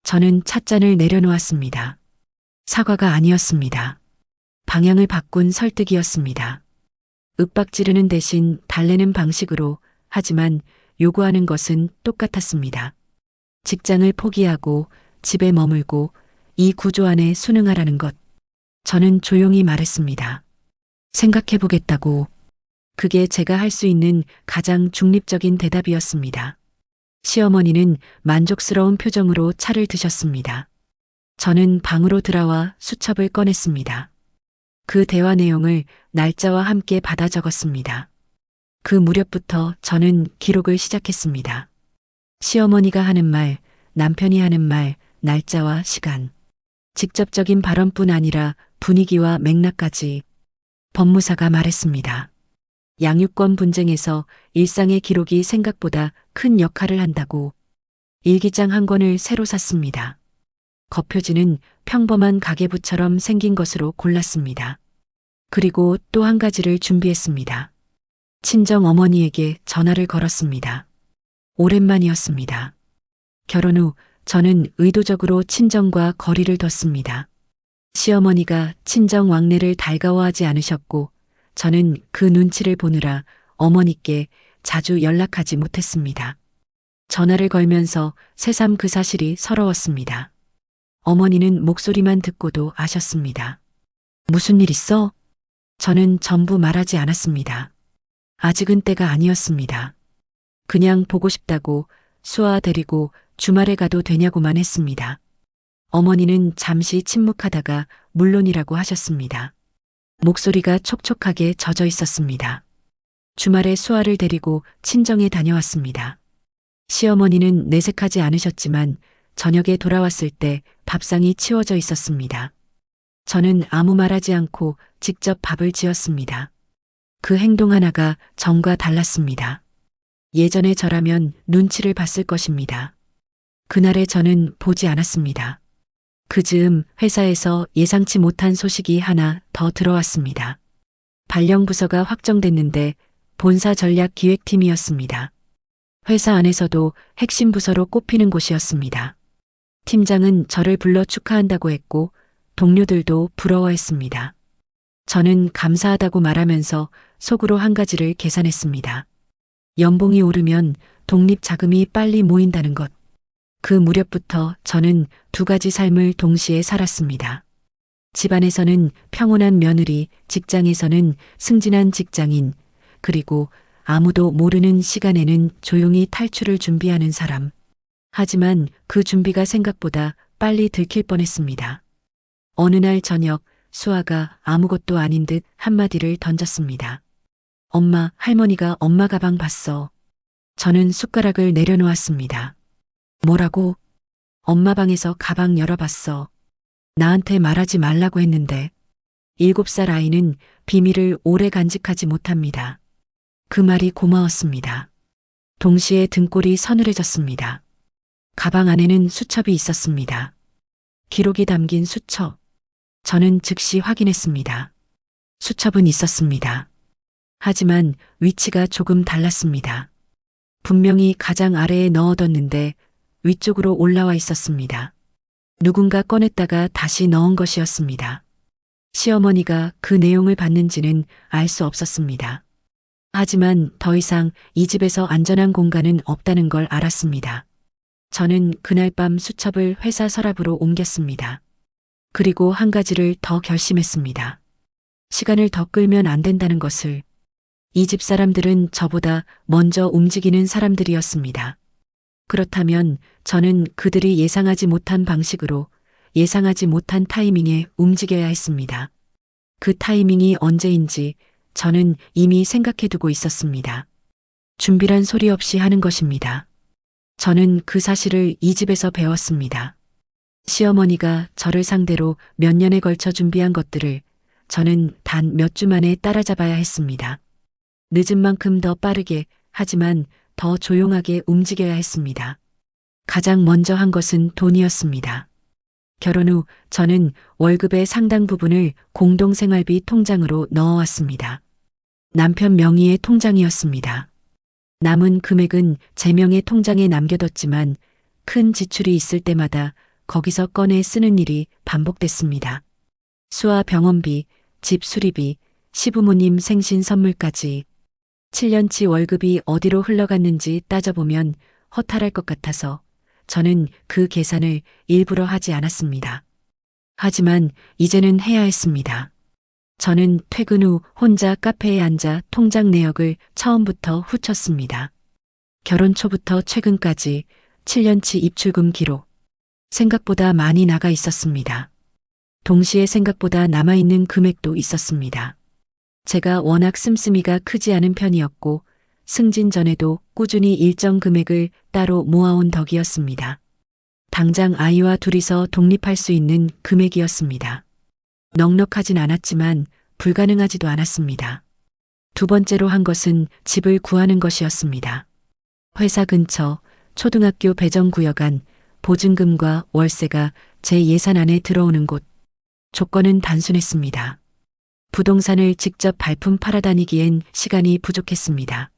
저는 찻잔을 내려놓았습니다. 사과가 아니었습니다. 방향을 바꾼 설득이었습니다. 윽박지르는 대신 달래는 방식으로, 하지만 요구하는 것은 똑같았습니다. 직장을 포기하고 집에 머물고 이 구조 안에 순응하라는 것. 저는 조용히 말했습니다. 생각해보겠다고. 그게 제가 할 수 있는 가장 중립적인 대답이었습니다. 시어머니는 만족스러운 표정으로 차를 드셨습니다. 저는 방으로 들어와 수첩을 꺼냈습니다. 그 대화 내용을 날짜와 함께 받아 적었습니다. 그 무렵부터 저는 기록을 시작했습니다. 시어머니가 하는 말, 남편이 하는 말, 날짜와 시간. 직접적인 발언뿐 아니라 분위기와 맥락까지. 법무사가 말했습니다. 양육권 분쟁에서 일상의 기록이 생각보다 큰 역할을 한다고. 일기장 한 권을 새로 샀습니다. 겉표지는 평범한 가계부처럼 생긴 것으로 골랐습니다. 그리고 또 한 가지를 준비했습니다. 친정 어머니에게 전화를 걸었습니다. 오랜만이었습니다. 결혼 후 저는 의도적으로 친정과 거리를 뒀습니다. 시어머니가 친정 왕래를 달가워하지 않으셨고 저는 그 눈치를 보느라 어머니께 자주 연락하지 못했습니다. 전화를 걸면서 새삼 그 사실이 서러웠습니다. 어머니는 목소리만 듣고도 아셨습니다. 무슨 일 있어? 저는 전부 말하지 않았습니다. 아직은 때가 아니었습니다. 그냥 보고 싶다고 수아 데리고 주말에 가도 되냐고만 했습니다. 어머니는 잠시 침묵하다가 물론이라고 하셨습니다. 목소리가 촉촉하게 젖어 있었습니다. 주말에 수아를 데리고 친정에 다녀왔습니다. 시어머니는 내색하지 않으셨지만 저녁에 돌아왔을 때 밥상이 치워져 있었습니다. 저는 아무 말하지 않고 직접 밥을 지었습니다. 그 행동 하나가 전과 달랐습니다. 예전에 저라면 눈치를 봤을 것입니다. 그날의 저는 보지 않았습니다. 그 즈음 회사에서 예상치 못한 소식이 하나 더 들어왔습니다. 발령 부서가 확정됐는데 본사 전략 기획팀이었습니다. 회사 안에서도 핵심 부서로 꼽히는 곳이었습니다. 팀장은 저를 불러 축하한다고 했고 동료들도 부러워했습니다. 저는 감사하다고 말하면서 속으로 한 가지를 계산했습니다. 연봉이 오르면 독립 자금이 빨리 모인다는 것. 그 무렵부터 저는 두 가지 삶을 동시에 살았습니다. 집안에서는 평온한 며느리, 직장에서는 승진한 직장인, 그리고 아무도 모르는 시간에는 조용히 탈출을 준비하는 사람. 하지만 그 준비가 생각보다 빨리 들킬 뻔했습니다. 어느 날 저녁 수아가 아무것도 아닌 듯 한마디를 던졌습니다. 엄마, 할머니가 엄마 가방 봤어. 저는 숟가락을 내려놓았습니다. 뭐라고? 엄마 방에서 가방 열어봤어. 나한테 말하지 말라고 했는데 7살 아이는 비밀을 오래 간직하지 못합니다. 그 말이 고마웠습니다. 동시에 등골이 서늘해졌습니다. 가방 안에는 수첩이 있었습니다. 기록이 담긴 수첩. 저는 즉시 확인했습니다. 수첩은 있었습니다. 하지만 위치가 조금 달랐습니다. 분명히 가장 아래에 넣어뒀는데 위쪽으로 올라와 있었습니다. 누군가 꺼냈다가 다시 넣은 것이었습니다. 시어머니가 그 내용을 봤는지는 알 수 없었습니다. 하지만 더 이상 이 집에서 안전한 공간은 없다는 걸 알았습니다. 저는 그날 밤 수첩을 회사 서랍으로 옮겼습니다. 그리고 한 가지를 더 결심했습니다. 시간을 더 끌면 안 된다는 것을. 이 집 사람들은 저보다 먼저 움직이는 사람들이었습니다. 그렇다면 저는 그들이 예상하지 못한 방식으로, 예상하지 못한 타이밍에 움직여야 했습니다. 그 타이밍이 언제인지 저는 이미 생각해두고 있었습니다. 준비란 소리 없이 하는 것입니다. 저는 그 사실을 이 집에서 배웠습니다. 시어머니가 저를 상대로 몇 년에 걸쳐 준비한 것들을 저는 단 몇 주 만에 따라잡아야 했습니다. 늦은 만큼 더 빠르게, 하지만 더 조용하게 움직여야 했습니다. 가장 먼저 한 것은 돈이었습니다. 결혼 후 저는 월급의 상당 부분을 공동생활비 통장으로 넣어왔습니다. 남편 명의의 통장이었습니다. 남은 금액은 제 명의 통장에 남겨뒀지만 큰 지출이 있을 때마다 거기서 꺼내 쓰는 일이 반복됐습니다. 수아 병원비, 집 수리비, 시부모님 생신 선물까지 7년치 월급이 어디로 흘러갔는지 따져보면 허탈할 것 같아서 저는 그 계산을 일부러 하지 않았습니다. 하지만 이제는 해야 했습니다. 저는 퇴근 후 혼자 카페에 앉아 통장 내역을 처음부터 훑었습니다. 결혼 초부터 최근까지 7년치 입출금 기록. 생각보다 많이 나가 있었습니다. 동시에 생각보다 남아있는 금액도 있었습니다. 제가 워낙 씀씀이가 크지 않은 편이었고 승진 전에도 꾸준히 일정 금액을 따로 모아온 덕이었습니다. 당장 아이와 둘이서 독립할 수 있는 금액이었습니다. 넉넉하진 않았지만 불가능하지도 않았습니다. 두 번째로 한 것은 집을 구하는 것이었습니다. 회사 근처 초등학교 배정구역 안 보증금과 월세가 제 예산 안에 들어오는 곳. 조건은 단순했습니다. 부동산을 직접 발품 팔아다니기엔 시간이 부족했습니다.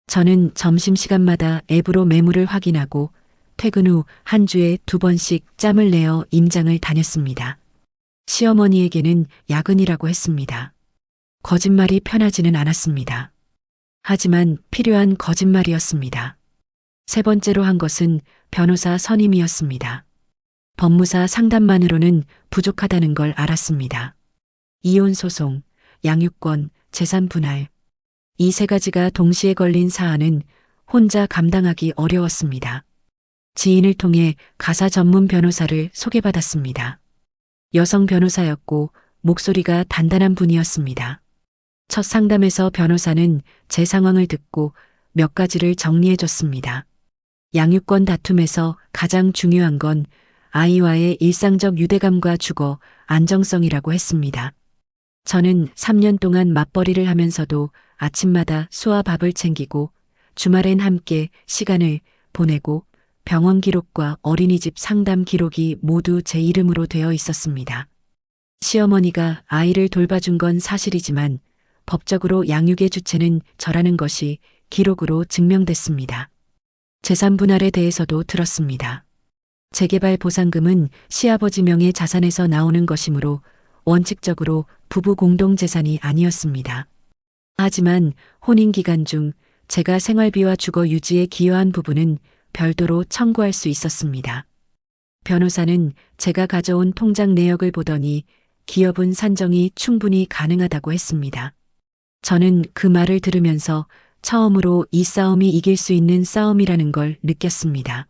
저는 점심시간마다 앱으로 매물을 확인하고 퇴근 후 한 주에 2번씩 짬을 내어 임장을 다녔습니다. 시어머니에게는 야근이라고 했습니다. 거짓말이 편하지는 않았습니다. 하지만 필요한 거짓말이었습니다. 세 번째로 한 것은 변호사 선임이었습니다. 법무사 상담만으로는 부족하다는 걸 알았습니다. 이혼 소송, 양육권, 재산 분할. 이 세 가지가 동시에 걸린 사안은 혼자 감당하기 어려웠습니다. 지인을 통해 가사 전문 변호사를 소개받았습니다. 여성 변호사였고 목소리가 단단한 분이었습니다. 첫 상담에서 변호사는 제 상황을 듣고 몇 가지를 정리해 줬습니다. 양육권 다툼에서 가장 중요한 건 아이와의 일상적 유대감과 주거, 안정성이라고 했습니다. 저는 3년 동안 맞벌이를 하면서도 아침마다 수아 밥을 챙기고 주말엔 함께 시간을 보내고 병원 기록과 어린이집 상담 기록이 모두 제 이름으로 되어 있었습니다. 시어머니가 아이를 돌봐준 건 사실이지만 법적으로 양육의 주체는 저라는 것이 기록으로 증명됐습니다. 재산 분할에 대해서도 들었습니다. 재개발 보상금은 시아버지 명의 자산에서 나오는 것이므로 원칙적으로 부부 공동 재산이 아니었습니다. 하지만 혼인 기간 중 제가 생활비와 주거 유지에 기여한 부분은 별도로 청구할 수 있었습니다. 변호사는 제가 가져온 통장 내역을 보더니 기여분 산정이 충분히 가능하다고 했습니다. 저는 그 말을 들으면서 처음으로 이 싸움이 이길 수 있는 싸움이라는 걸 느꼈습니다.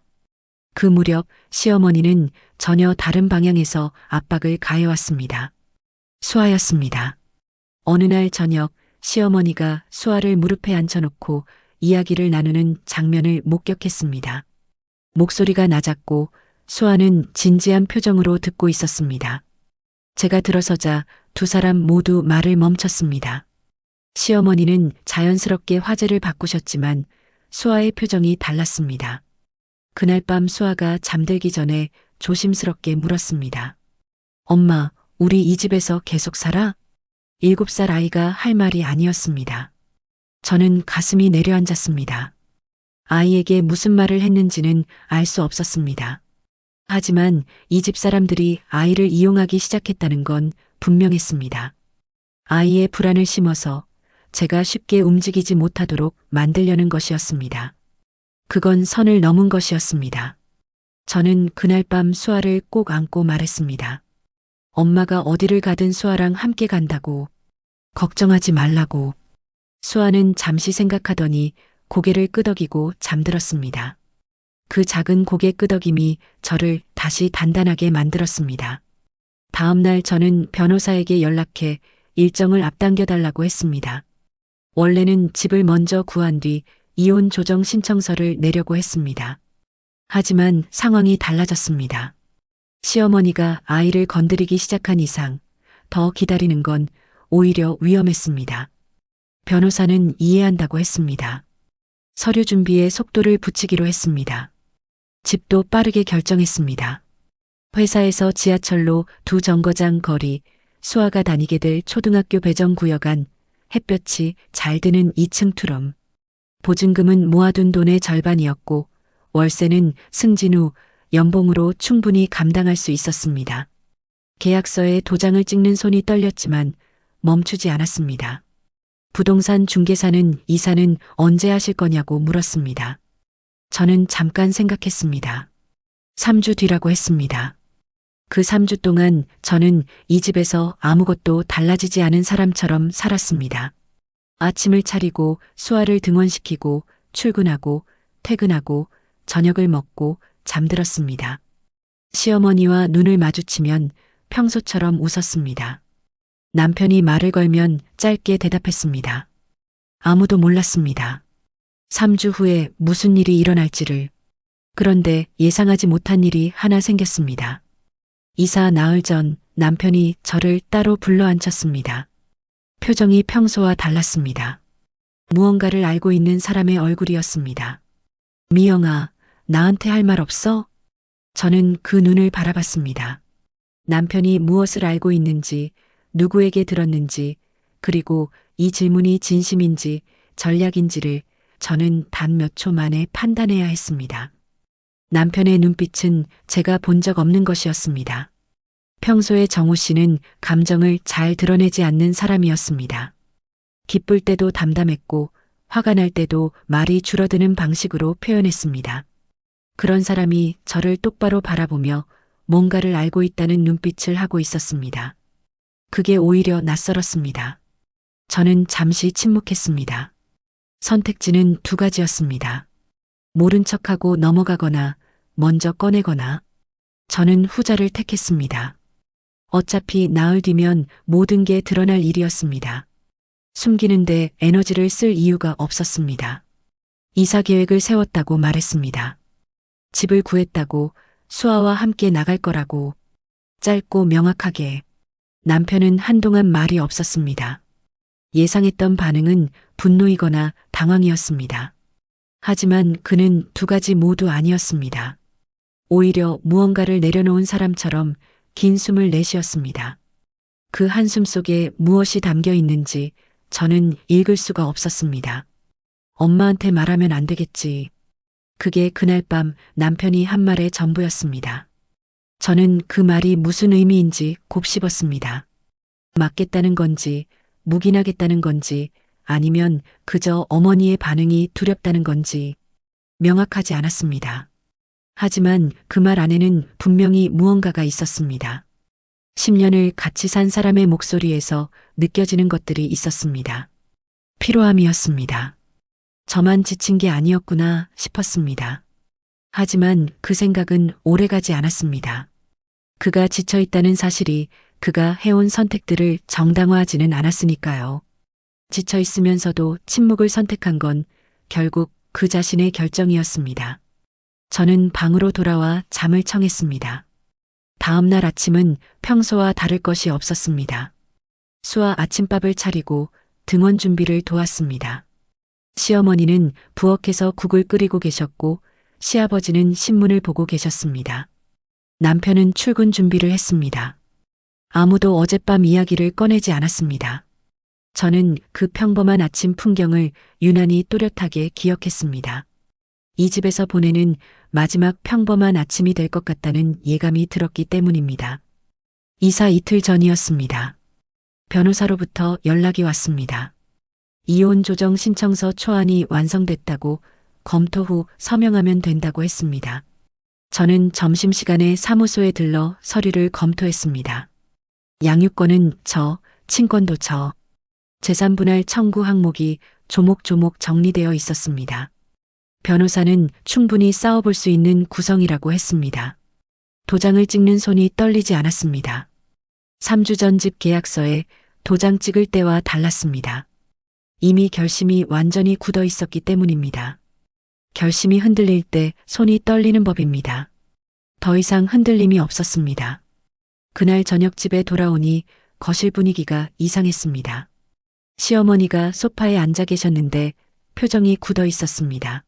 그 무렵 시어머니는 전혀 다른 방향에서 압박을 가해왔습니다. 수아였습니다. 어느 날 저녁 시어머니가 수아를 무릎에 앉혀놓고 이야기를 나누는 장면을 목격했습니다. 목소리가 낮았고 수아는 진지한 표정으로 듣고 있었습니다. 제가 들어서자 두 사람 모두 말을 멈췄습니다. 시어머니는 자연스럽게 화제를 바꾸셨지만 수아의 표정이 달랐습니다. 그날 밤 수아가 잠들기 전에 조심스럽게 물었습니다. 엄마, 우리 이 집에서 계속 살아? 7살 아이가 할 말이 아니었습니다. 저는 가슴이 내려앉았습니다. 아이에게 무슨 말을 했는지는 알 수 없었습니다. 하지만 이 집 사람들이 아이를 이용하기 시작했다는 건 분명했습니다. 아이의 불안을 심어서 제가 쉽게 움직이지 못하도록 만들려는 것이었습니다. 그건 선을 넘은 것이었습니다. 저는 그날 밤 수아를 꼭 안고 말했습니다. 엄마가 어디를 가든 수아랑 함께 간다고. 걱정하지 말라고. 수아는 잠시 생각하더니 고개를 끄덕이고 잠들었습니다. 그 작은 고개 끄덕임이 저를 다시 단단하게 만들었습니다. 다음 날 저는 변호사에게 연락해 일정을 앞당겨달라고 했습니다. 원래는 집을 먼저 구한 뒤 이혼 조정 신청서를 내려고 했습니다. 하지만 상황이 달라졌습니다. 시어머니가 아이를 건드리기 시작한 이상 더 기다리는 건 오히려 위험했습니다. 변호사는 이해한다고 했습니다. 서류 준비에 속도를 붙이기로 했습니다. 집도 빠르게 결정했습니다. 회사에서 지하철로 2정거장 거리, 수아가 다니게 될 초등학교 배정구역 안, 햇볕이 잘 드는 2층 투룸. 보증금은 모아둔 돈의 절반이었고 월세는 승진 후 연봉으로 충분히 감당할 수 있었습니다. 계약서에 도장을 찍는 손이 떨렸지만 멈추지 않았습니다. 부동산 중개사는 이사는 언제 하실 거냐고 물었습니다. 저는 잠깐 생각했습니다. 3주 뒤라고 했습니다. 그 3주 동안 저는 이 집에서 아무것도 달라지지 않은 사람처럼 살았습니다. 아침을 차리고 수아를 등원시키고 출근하고 퇴근하고 저녁을 먹고 잠들었습니다. 시어머니와 눈을 마주치면 평소처럼 웃었습니다. 남편이 말을 걸면 짧게 대답했습니다. 아무도 몰랐습니다. 3주 후에 무슨 일이 일어날지를. 그런데 예상하지 못한 일이 하나 생겼습니다. 이사 나흘 전 남편이 저를 따로 불러 앉혔습니다. 표정이 평소와 달랐습니다. 무언가를 알고 있는 사람의 얼굴이었습니다. 미영아, 나한테 할 말 없어? 저는 그 눈을 바라봤습니다. 남편이 무엇을 알고 있는지, 누구에게 들었는지, 그리고 이 질문이 진심인지 전략인지를 저는 단 몇 초 만에 판단해야 했습니다. 남편의 눈빛은 제가 본 적 없는 것이었습니다. 평소에 정우 씨는 감정을 잘 드러내지 않는 사람이었습니다. 기쁠 때도 담담했고 화가 날 때도 말이 줄어드는 방식으로 표현했습니다. 그런 사람이 저를 똑바로 바라보며 뭔가를 알고 있다는 눈빛을 하고 있었습니다. 그게 오히려 낯설었습니다. 저는 잠시 침묵했습니다. 선택지는 두 가지였습니다. 모른 척하고 넘어가거나 먼저 꺼내거나. 저는 후자를 택했습니다. 어차피 나흘 뒤면 모든 게 드러날 일이었습니다. 숨기는데 에너지를 쓸 이유가 없었습니다. 이사 계획을 세웠다고 말했습니다. 집을 구했다고, 수아와 함께 나갈 거라고. 짧고 명확하게. 남편은 한동안 말이 없었습니다. 예상했던 반응은 분노이거나 당황이었습니다. 하지만 그는 두 가지 모두 아니었습니다. 오히려 무언가를 내려놓은 사람처럼 긴 숨을 내쉬었습니다. 그 한숨 속에 무엇이 담겨 있는지 저는 읽을 수가 없었습니다. 엄마한테 말하면 안 되겠지. 그게 그날 밤 남편이 한 말의 전부였습니다. 저는 그 말이 무슨 의미인지 곱씹었습니다. 맞겠다는 건지, 묵인하겠다는 건지, 아니면 그저 어머니의 반응이 두렵다는 건지 명확하지 않았습니다. 하지만 그 말 안에는 분명히 무언가가 있었습니다. 10년을 같이 산 사람의 목소리에서 느껴지는 것들이 있었습니다. 피로함이었습니다. 저만 지친 게 아니었구나 싶었습니다. 하지만 그 생각은 오래가지 않았습니다. 그가 지쳐 있다는 사실이 그가 해온 선택들을 정당화하지는 않았으니까요. 지쳐 있으면서도 침묵을 선택한 건 결국 그 자신의 결정이었습니다. 저는 방으로 돌아와 잠을 청했습니다. 다음 날 아침은 평소와 다를 것이 없었습니다. 수아 아침밥을 차리고 등원 준비를 도왔습니다. 시어머니는 부엌에서 국을 끓이고 계셨고 시아버지는 신문을 보고 계셨습니다. 남편은 출근 준비를 했습니다. 아무도 어젯밤 이야기를 꺼내지 않았습니다. 저는 그 평범한 아침 풍경을 유난히 또렷하게 기억했습니다. 이 집에서 보내는 마지막 평범한 아침이 될 것 같다는 예감이 들었기 때문입니다. 이사 이틀 전이었습니다. 변호사로부터 연락이 왔습니다. 이혼 조정 신청서 초안이 완성됐다고 검토 후 서명하면 된다고 했습니다. 저는 점심시간에 사무소에 들러 서류를 검토했습니다. 양육권은 저, 친권도 저, 재산분할 청구 항목이 조목조목 정리되어 있었습니다. 변호사는 충분히 싸워볼 수 있는 구성이라고 했습니다. 도장을 찍는 손이 떨리지 않았습니다. 3주 전 집 계약서에 도장 찍을 때와 달랐습니다. 이미 결심이 완전히 굳어 있었기 때문입니다. 결심이 흔들릴 때 손이 떨리는 법입니다. 더 이상 흔들림이 없었습니다. 그날 저녁 집에 돌아오니 거실 분위기가 이상했습니다. 시어머니가 소파에 앉아 계셨는데 표정이 굳어 있었습니다.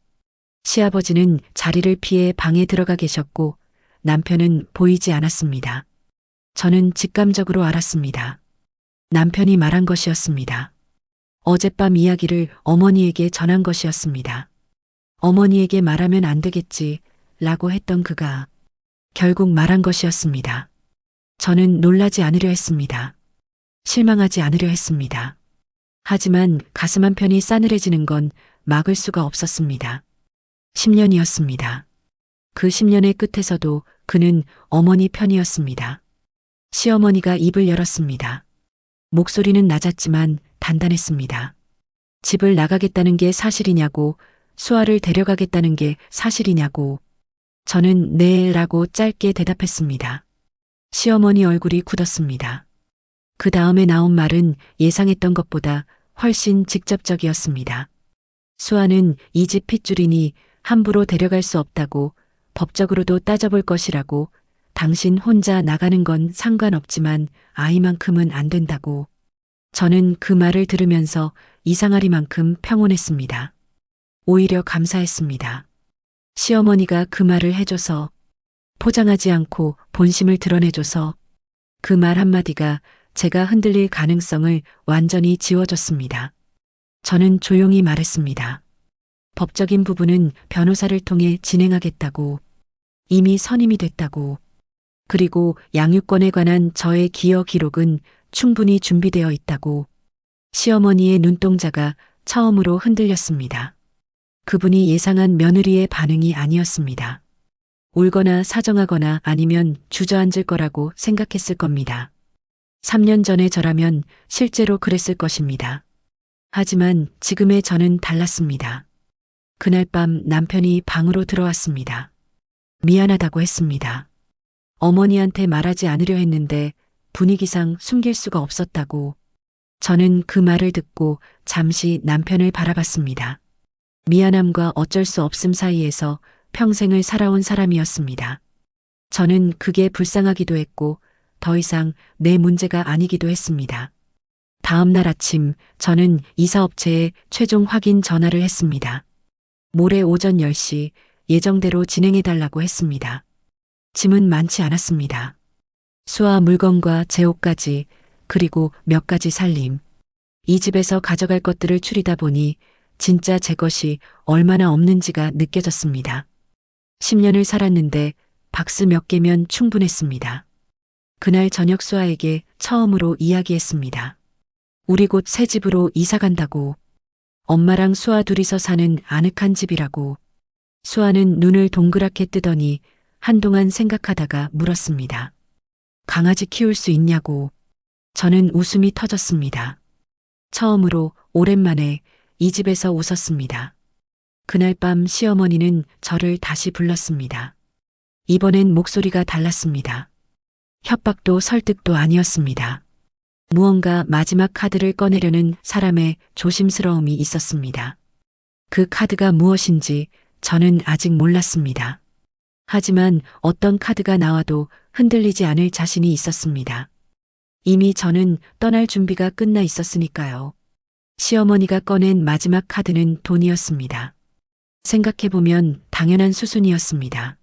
시아버지는 자리를 피해 방에 들어가 계셨고 남편은 보이지 않았습니다. 저는 직감적으로 알았습니다. 남편이 말한 것이었습니다. 어젯밤 이야기를 어머니에게 전한 것이었습니다. 어머니에게 말하면 안 되겠지 라고 했던 그가 결국 말한 것이었습니다. 저는 놀라지 않으려 했습니다. 실망하지 않으려 했습니다. 하지만 가슴 한편이 싸늘해지는 건 막을 수가 없었습니다. 10년이었습니다. 그 10년의 끝에서도 그는 어머니 편이었습니다. 시어머니가 입을 열었습니다. 목소리는 낮았지만 단단했습니다. 집을 나가겠다는 게 사실이냐고, 수아를 데려가겠다는 게 사실이냐고. 저는 네라고 짧게 대답했습니다. 시어머니 얼굴이 굳었습니다. 그 다음에 나온 말은 예상했던 것보다 훨씬 직접적이었습니다. 수아는 이 집 핏줄이니 함부로 데려갈 수 없다고, 법적으로도 따져볼 것이라고, 당신 혼자 나가는 건 상관없지만 아이만큼은 안 된다고. 저는 그 말을 들으면서 이상하리만큼 평온했습니다. 오히려 감사했습니다. 시어머니가 그 말을 해줘서, 포장하지 않고 본심을 드러내줘서, 그 말 한마디가 제가 흔들릴 가능성을 완전히 지워줬습니다. 저는 조용히 말했습니다. 법적인 부분은 변호사를 통해 진행하겠다고, 이미 선임이 됐다고, 그리고 양육권에 관한 저의 기여 기록은 충분히 준비되어 있다고. 시어머니의 눈동자가 처음으로 흔들렸습니다. 그분이 예상한 며느리의 반응이 아니었습니다. 울거나 사정하거나 아니면 주저앉을 거라고 생각했을 겁니다. 3년 전의 저라면 실제로 그랬을 것입니다. 하지만 지금의 저는 달랐습니다. 그날 밤 남편이 방으로 들어왔습니다. 미안하다고 했습니다. 어머니한테 말하지 않으려 했는데 분위기상 숨길 수가 없었다고. 저는 그 말을 듣고 잠시 남편을 바라봤습니다. 미안함과 어쩔 수 없음 사이에서 평생을 살아온 사람이었습니다. 저는 그게 불쌍하기도 했고 더 이상 내 문제가 아니기도 했습니다. 다음 날 아침 저는 이사업체에 최종 확인 전화를 했습니다. 모레 오전 10시 예정대로 진행해달라고 했습니다. 짐은 많지 않았습니다. 수아 물건과 제 옷까지, 그리고 몇 가지 살림. 이 집에서 가져갈 것들을 추리다 보니 진짜 제 것이 얼마나 없는지가 느껴졌습니다. 10년을 살았는데 박스 몇 개면 충분했습니다. 그날 저녁 수아에게 처음으로 이야기했습니다. 우리 곧 새 집으로 이사 간다고. 엄마랑 수아 둘이서 사는 아늑한 집이라고. 수아는 눈을 동그랗게 뜨더니 한동안 생각하다가 물었습니다. 강아지 키울 수 있냐고. 저는 웃음이 터졌습니다. 처음으로 오랜만에 이 집에서 웃었습니다. 그날 밤 시어머니는 저를 다시 불렀습니다. 이번엔 목소리가 달랐습니다. 협박도 설득도 아니었습니다. 무언가 마지막 카드를 꺼내려는 사람의 조심스러움이 있었습니다. 그 카드가 무엇인지 저는 아직 몰랐습니다. 하지만 어떤 카드가 나와도 흔들리지 않을 자신이 있었습니다. 이미 저는 떠날 준비가 끝나 있었으니까요. 시어머니가 꺼낸 마지막 카드는 돈이었습니다. 생각해보면 당연한 수순이었습니다.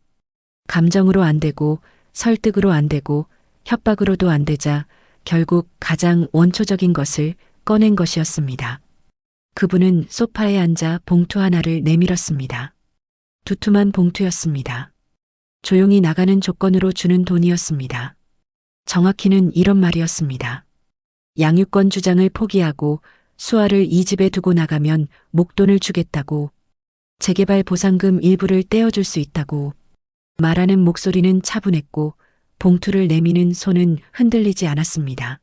감정으로 안 되고 설득으로 안 되고 협박으로도 안 되자 결국 가장 원초적인 것을 꺼낸 것이었습니다. 그분은 소파에 앉아 봉투 하나를 내밀었습니다. 두툼한 봉투였습니다. 조용히 나가는 조건으로 주는 돈이었습니다. 정확히는 이런 말이었습니다. 양육권 주장을 포기하고 수아를 이 집에 두고 나가면 목돈을 주겠다고. 재개발 보상금 일부를 떼어줄 수 있다고. 말하는 목소리는 차분했고 봉투를 내미는 손은 흔들리지 않았습니다.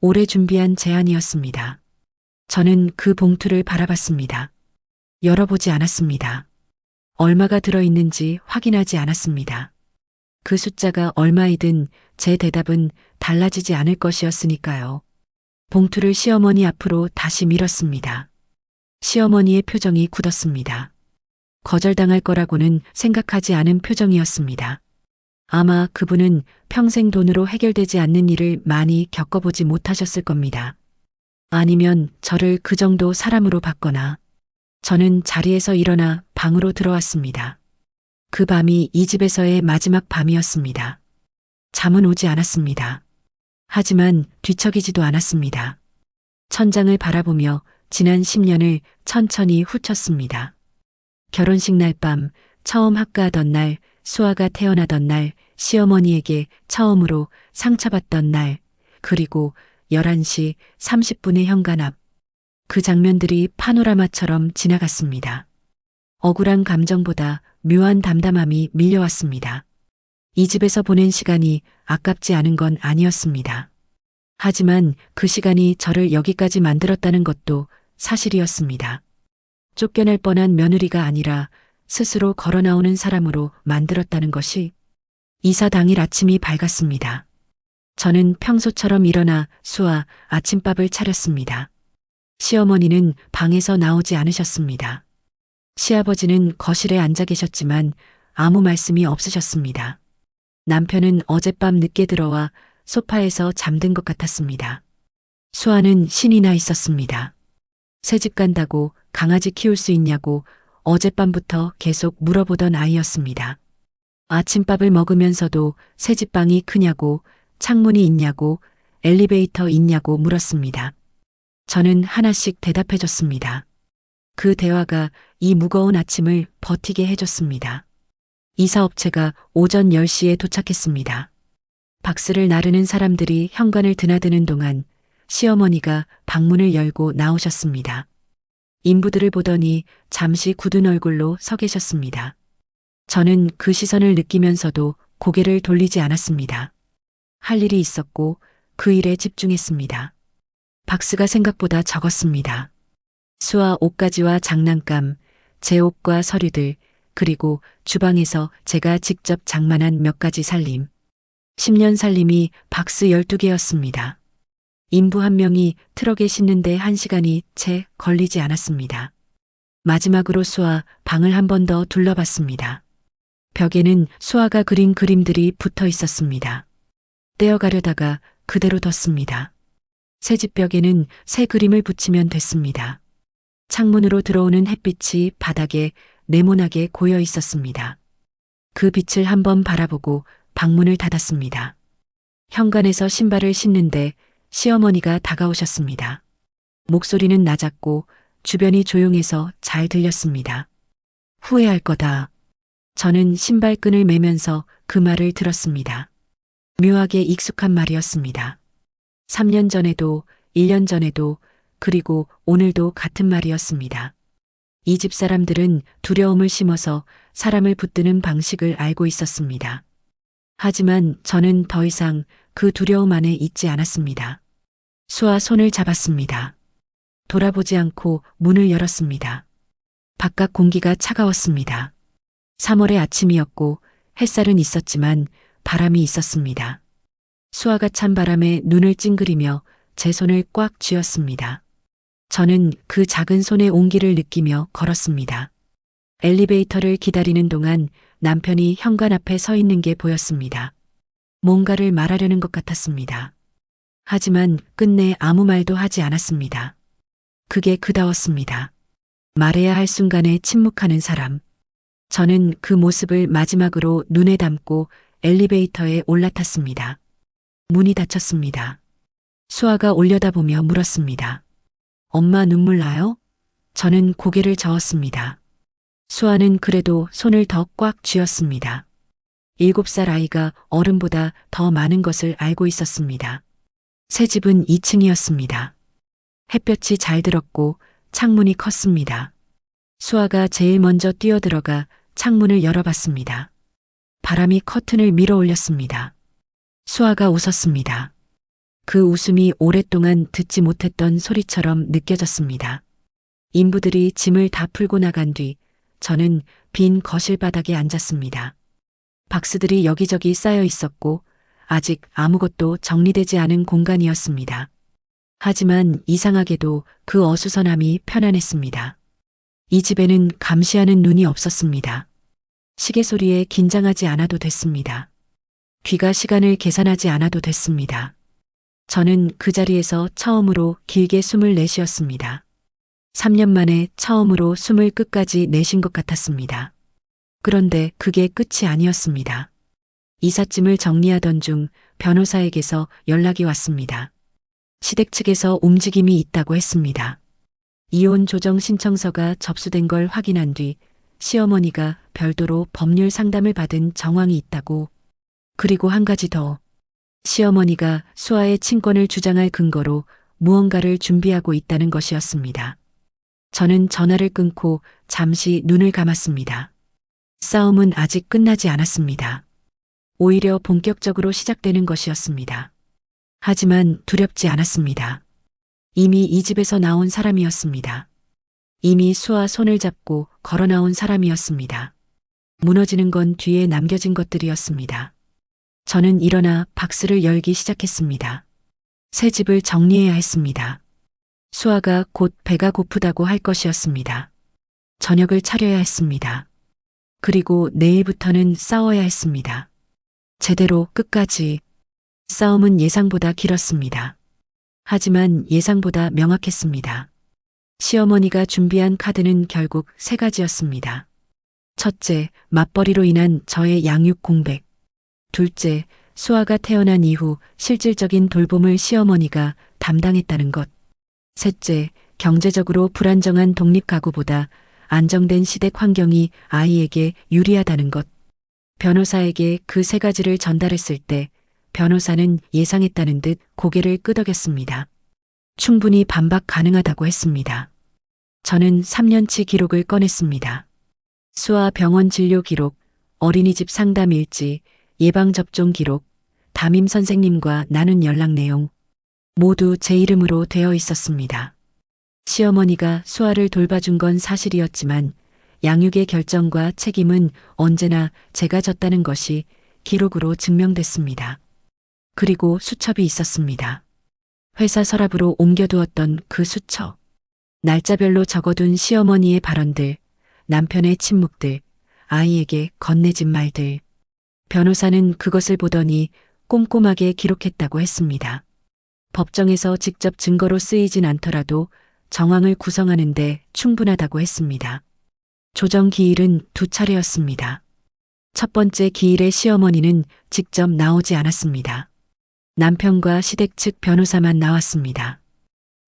오래 준비한 제안이었습니다. 저는 그 봉투를 바라봤습니다. 열어보지 않았습니다. 얼마가 들어있는지 확인하지 않았습니다. 그 숫자가 얼마이든 제 대답은 달라지지 않을 것이었으니까요. 봉투를 시어머니 앞으로 다시 밀었습니다. 시어머니의 표정이 굳었습니다. 거절당할 거라고는 생각하지 않은 표정이었습니다. 아마 그분은 평생 돈으로 해결되지 않는 일을 많이 겪어보지 못하셨을 겁니다. 아니면 저를 그 정도 사람으로 봤거나. 저는 자리에서 일어나 방으로 들어왔습니다. 그 밤이 이 집에서의 마지막 밤이었습니다. 잠은 오지 않았습니다. 하지만 뒤척이지도 않았습니다. 천장을 바라보며 지난 10년을 천천히 훑었습니다. 결혼식 날 밤, 처음 합가하던 날, 수아가 태어나던 날, 시어머니에게 처음으로 상처받던 날, 그리고 11시 30분의 현관 앞. 그 장면들이 파노라마처럼 지나갔습니다. 억울한 감정보다 묘한 담담함이 밀려왔습니다. 이 집에서 보낸 시간이 아깝지 않은 건 아니었습니다. 하지만 그 시간이 저를 여기까지 만들었다는 것도 사실이었습니다. 쫓겨날 뻔한 며느리가 아니라 스스로 걸어 나오는 사람으로 만들었다는 것이 이사 당일 아침이 밝았습니다. 저는 평소처럼 일어나 수아 아침밥을 차렸습니다. 시어머니는 방에서 나오지 않으셨습니다. 시아버지는 거실에 앉아 계셨지만 아무 말씀이 없으셨습니다. 남편은 어젯밤 늦게 들어와 소파에서 잠든 것 같았습니다. 수아는 신이 나 있었습니다. 새집 간다고 강아지 키울 수 있냐고 어젯밤부터 계속 물어보던 아이였습니다. 아침밥을 먹으면서도 새집방이 크냐고 창문이 있냐고 엘리베이터 있냐고 물었습니다. 저는 하나씩 대답해 줬습니다. 그 대화가 이 무거운 아침을 버티게 해줬습니다. 이사업체가 오전 10시에 도착했습니다. 박스를 나르는 사람들이 현관을 드나드는 동안 시어머니가 방문을 열고 나오셨습니다. 인부들을 보더니 잠시 굳은 얼굴로 서 계셨습니다. 저는 그 시선을 느끼면서도 고개를 돌리지 않았습니다. 할 일이 있었고 그 일에 집중했습니다. 박스가 생각보다 적었습니다. 수아 옷가지와 장난감, 제 옷과 서류들, 그리고 주방에서 제가 직접 장만한 몇 가지 살림. 10년 살림이 박스 12개였습니다. 인부 한 명이 트럭에 싣는데 1시간이 채 걸리지 않았습니다. 마지막으로 수아 방을 한 번 더 둘러봤습니다. 벽에는 수아가 그린 그림들이 붙어 있었습니다. 떼어가려다가 그대로 뒀습니다. 새집 벽에는 새 그림을 붙이면 됐습니다. 창문으로 들어오는 햇빛이 바닥에 네모나게 고여 있었습니다. 그 빛을 한번 바라보고 방문을 닫았습니다. 현관에서 신발을 신는데 시어머니가 다가오셨습니다. 목소리는 낮았고 주변이 조용해서 잘 들렸습니다. 후회할 거다. 저는 신발끈을 매면서 그 말을 들었습니다. 묘하게 익숙한 말이었습니다. 3년 전에도, 1년 전에도, 그리고 오늘도 같은 말이었습니다. 이 집 사람들은 두려움을 심어서 사람을 붙드는 방식을 알고 있었습니다. 하지만 저는 더 이상 그 두려움 안에 있지 않았습니다. 수아 손을 잡았습니다. 돌아보지 않고 문을 열었습니다. 바깥 공기가 차가웠습니다. 3월의 아침이었고 햇살은 있었지만 바람이 있었습니다. 수아가 찬 바람에 눈을 찡그리며 제 손을 꽉 쥐었습니다. 저는 그 작은 손의 온기를 느끼며 걸었습니다. 엘리베이터를 기다리는 동안 남편이 현관 앞에 서 있는 게 보였습니다. 뭔가를 말하려는 것 같았습니다. 하지만 끝내 아무 말도 하지 않았습니다. 그게 그다웠습니다. 말해야 할 순간에 침묵하는 사람. 저는 그 모습을 마지막으로 눈에 담고 엘리베이터에 올라탔습니다. 문이 닫혔습니다. 수아가 올려다보며 물었습니다. 엄마 눈물 나요? 저는 고개를 저었습니다. 수아는 그래도 손을 더 꽉 쥐었습니다. 7살 아이가 어른보다 더 많은 것을 알고 있었습니다. 새 집은 2층이었습니다. 햇볕이 잘 들었고 창문이 컸습니다. 수아가 제일 먼저 뛰어들어가 창문을 열어봤습니다. 바람이 커튼을 밀어 올렸습니다. 수아가 웃었습니다. 그 웃음이 오랫동안 듣지 못했던 소리처럼 느껴졌습니다. 인부들이 짐을 다 풀고 나간 뒤 저는 빈 거실 바닥에 앉았습니다. 박스들이 여기저기 쌓여 있었고 아직 아무것도 정리되지 않은 공간이었습니다. 하지만 이상하게도 그 어수선함이 편안했습니다. 이 집에는 감시하는 눈이 없었습니다. 시계 소리에 긴장하지 않아도 됐습니다. 귀가 시간을 계산하지 않아도 됐습니다. 저는 그 자리에서 처음으로 길게 숨을 내쉬었습니다. 3년 만에 처음으로 숨을 끝까지 내쉰 것 같았습니다. 그런데 그게 끝이 아니었습니다. 이삿짐을 정리하던 중 변호사에게서 연락이 왔습니다. 시댁 측에서 움직임이 있다고 했습니다. 이혼 조정 신청서가 접수된 걸 확인한 뒤 시어머니가 별도로 법률 상담을 받은 정황이 있다고. 그리고 한 가지 더. 시어머니가 수아의 친권을 주장할 근거로 무언가를 준비하고 있다는 것이었습니다. 저는 전화를 끊고 잠시 눈을 감았습니다. 싸움은 아직 끝나지 않았습니다. 오히려 본격적으로 시작되는 것이었습니다. 하지만 두렵지 않았습니다. 이미 이 집에서 나온 사람이었습니다. 이미 수아 손을 잡고 걸어 나온 사람이었습니다. 무너지는 건 뒤에 남겨진 것들이었습니다. 저는 일어나 박스를 열기 시작했습니다. 새 집을 정리해야 했습니다. 수아가 곧 배가 고프다고 할 것이었습니다. 저녁을 차려야 했습니다. 그리고 내일부터는 싸워야 했습니다. 제대로 끝까지. 싸움은 예상보다 길었습니다. 하지만 예상보다 명확했습니다. 시어머니가 준비한 카드는 결국 세 가지였습니다. 첫째, 맞벌이로 인한 저의 양육 공백. 둘째, 수아가 태어난 이후 실질적인 돌봄을 시어머니가 담당했다는 것. 셋째, 경제적으로 불안정한 독립가구보다 안정된 시댁 환경이 아이에게 유리하다는 것. 변호사에게 그 세 가지를 전달했을 때 변호사는 예상했다는 듯 고개를 끄덕였습니다. 충분히 반박 가능하다고 했습니다. 저는 3년치 기록을 꺼냈습니다. 수아 병원 진료 기록, 어린이집 상담 일지, 예방접종 기록, 담임 선생님과 나눈 연락 내용, 모두 제 이름으로 되어 있었습니다. 시어머니가 수아를 돌봐준 건 사실이었지만 양육의 결정과 책임은 언제나 제가 졌다는 것이 기록으로 증명됐습니다. 그리고 수첩이 있었습니다. 회사 서랍으로 옮겨두었던 그 수첩. 날짜별로 적어둔 시어머니의 발언들, 남편의 침묵들, 아이에게 건네진 말들. 변호사는 그것을 보더니 꼼꼼하게 기록했다고 했습니다. 법정에서 직접 증거로 쓰이진 않더라도 정황을 구성하는데 충분하다고 했습니다. 조정 기일은 2차례였습니다. 첫 번째 기일에 시어머니는 직접 나오지 않았습니다. 남편과 시댁 측 변호사만 나왔습니다.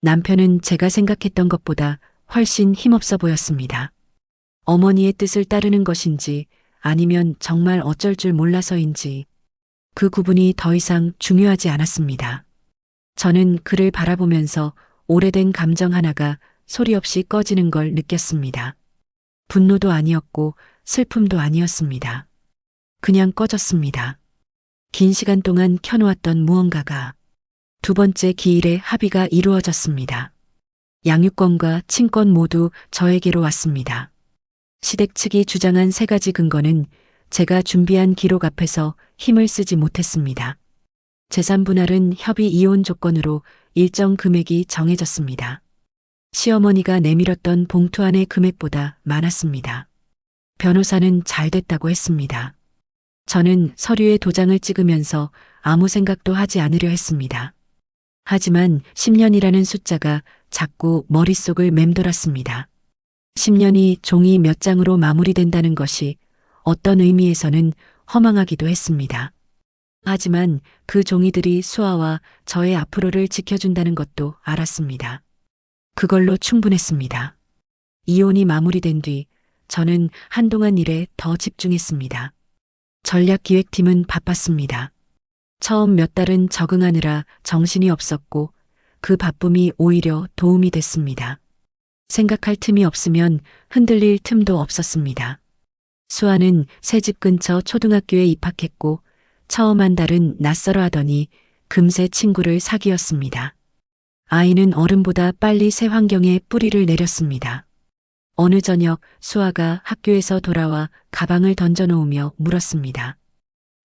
남편은 제가 생각했던 것보다 훨씬 힘없어 보였습니다. 어머니의 뜻을 따르는 것인지 아니면 정말 어쩔 줄 몰라서인지 그 구분이 더 이상 중요하지 않았습니다. 저는 그를 바라보면서 오래된 감정 하나가 소리 없이 꺼지는 걸 느꼈습니다. 분노도 아니었고 슬픔도 아니었습니다. 그냥 꺼졌습니다. 긴 시간 동안 켜놓았던 무언가가. 두 번째 기일에 합의가 이루어졌습니다. 양육권과 친권 모두 저에게로 왔습니다. 시댁 측이 주장한 세 가지 근거는 제가 준비한 기록 앞에서 힘을 쓰지 못했습니다. 재산 분할은 협의 이혼 조건으로 일정 금액이 정해졌습니다. 시어머니가 내밀었던 봉투 안의 금액보다 많았습니다. 변호사는 잘 됐다고 했습니다. 저는 서류에 도장을 찍으면서 아무 생각도 하지 않으려 했습니다. 하지만 10년이라는 숫자가 자꾸 머릿속을 맴돌았습니다. 10년이 종이 몇 장으로 마무리된다는 것이 어떤 의미에서는 허망하기도 했습니다. 하지만 그 종이들이 수아와 저의 앞으로를 지켜준다는 것도 알았습니다. 그걸로 충분했습니다. 이혼이 마무리된 뒤 저는 한동안 일에 더 집중했습니다. 전략기획팀은 바빴습니다. 처음 몇 달은 적응하느라 정신이 없었고 그 바쁨이 오히려 도움이 됐습니다. 생각할 틈이 없으면 흔들릴 틈도 없었습니다. 수아는 새 집 근처 초등학교에 입학했고 처음 한 달은 낯설어 하더니 금세 친구를 사귀었습니다. 아이는 어른보다 빨리 새 환경에 뿌리를 내렸습니다. 어느 저녁 수아가 학교에서 돌아와 가방을 던져놓으며 물었습니다.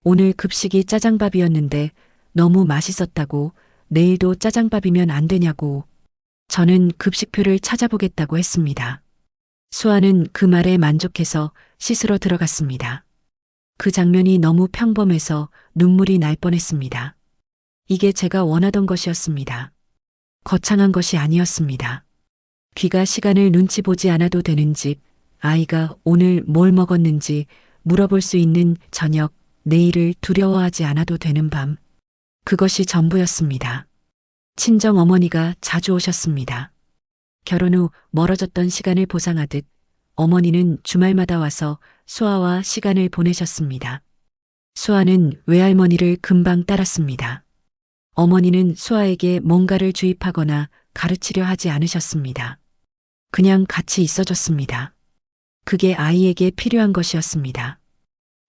오늘 급식이 짜장밥이었는데 너무 맛있었다고 내일도 짜장밥이면 안 되냐고. 저는 급식표를 찾아보겠다고 했습니다. 수아는 그 말에 만족해서 씻으러 들어갔습니다. 그 장면이 너무 평범해서 눈물이 날 뻔했습니다. 이게 제가 원하던 것이었습니다. 거창한 것이 아니었습니다. 귀가 시간을 눈치 보지 않아도 되는 집, 아이가 오늘 뭘 먹었는지 물어볼 수 있는 저녁, 내일을 두려워하지 않아도 되는 밤. 그것이 전부였습니다. 친정 어머니가 자주 오셨습니다. 결혼 후 멀어졌던 시간을 보상하듯 어머니는 주말마다 와서 수아와 시간을 보내셨습니다. 수아는 외할머니를 금방 따랐습니다. 어머니는 수아에게 뭔가를 주입하거나 가르치려 하지 않으셨습니다. 그냥 같이 있어줬습니다. 그게 아이에게 필요한 것이었습니다.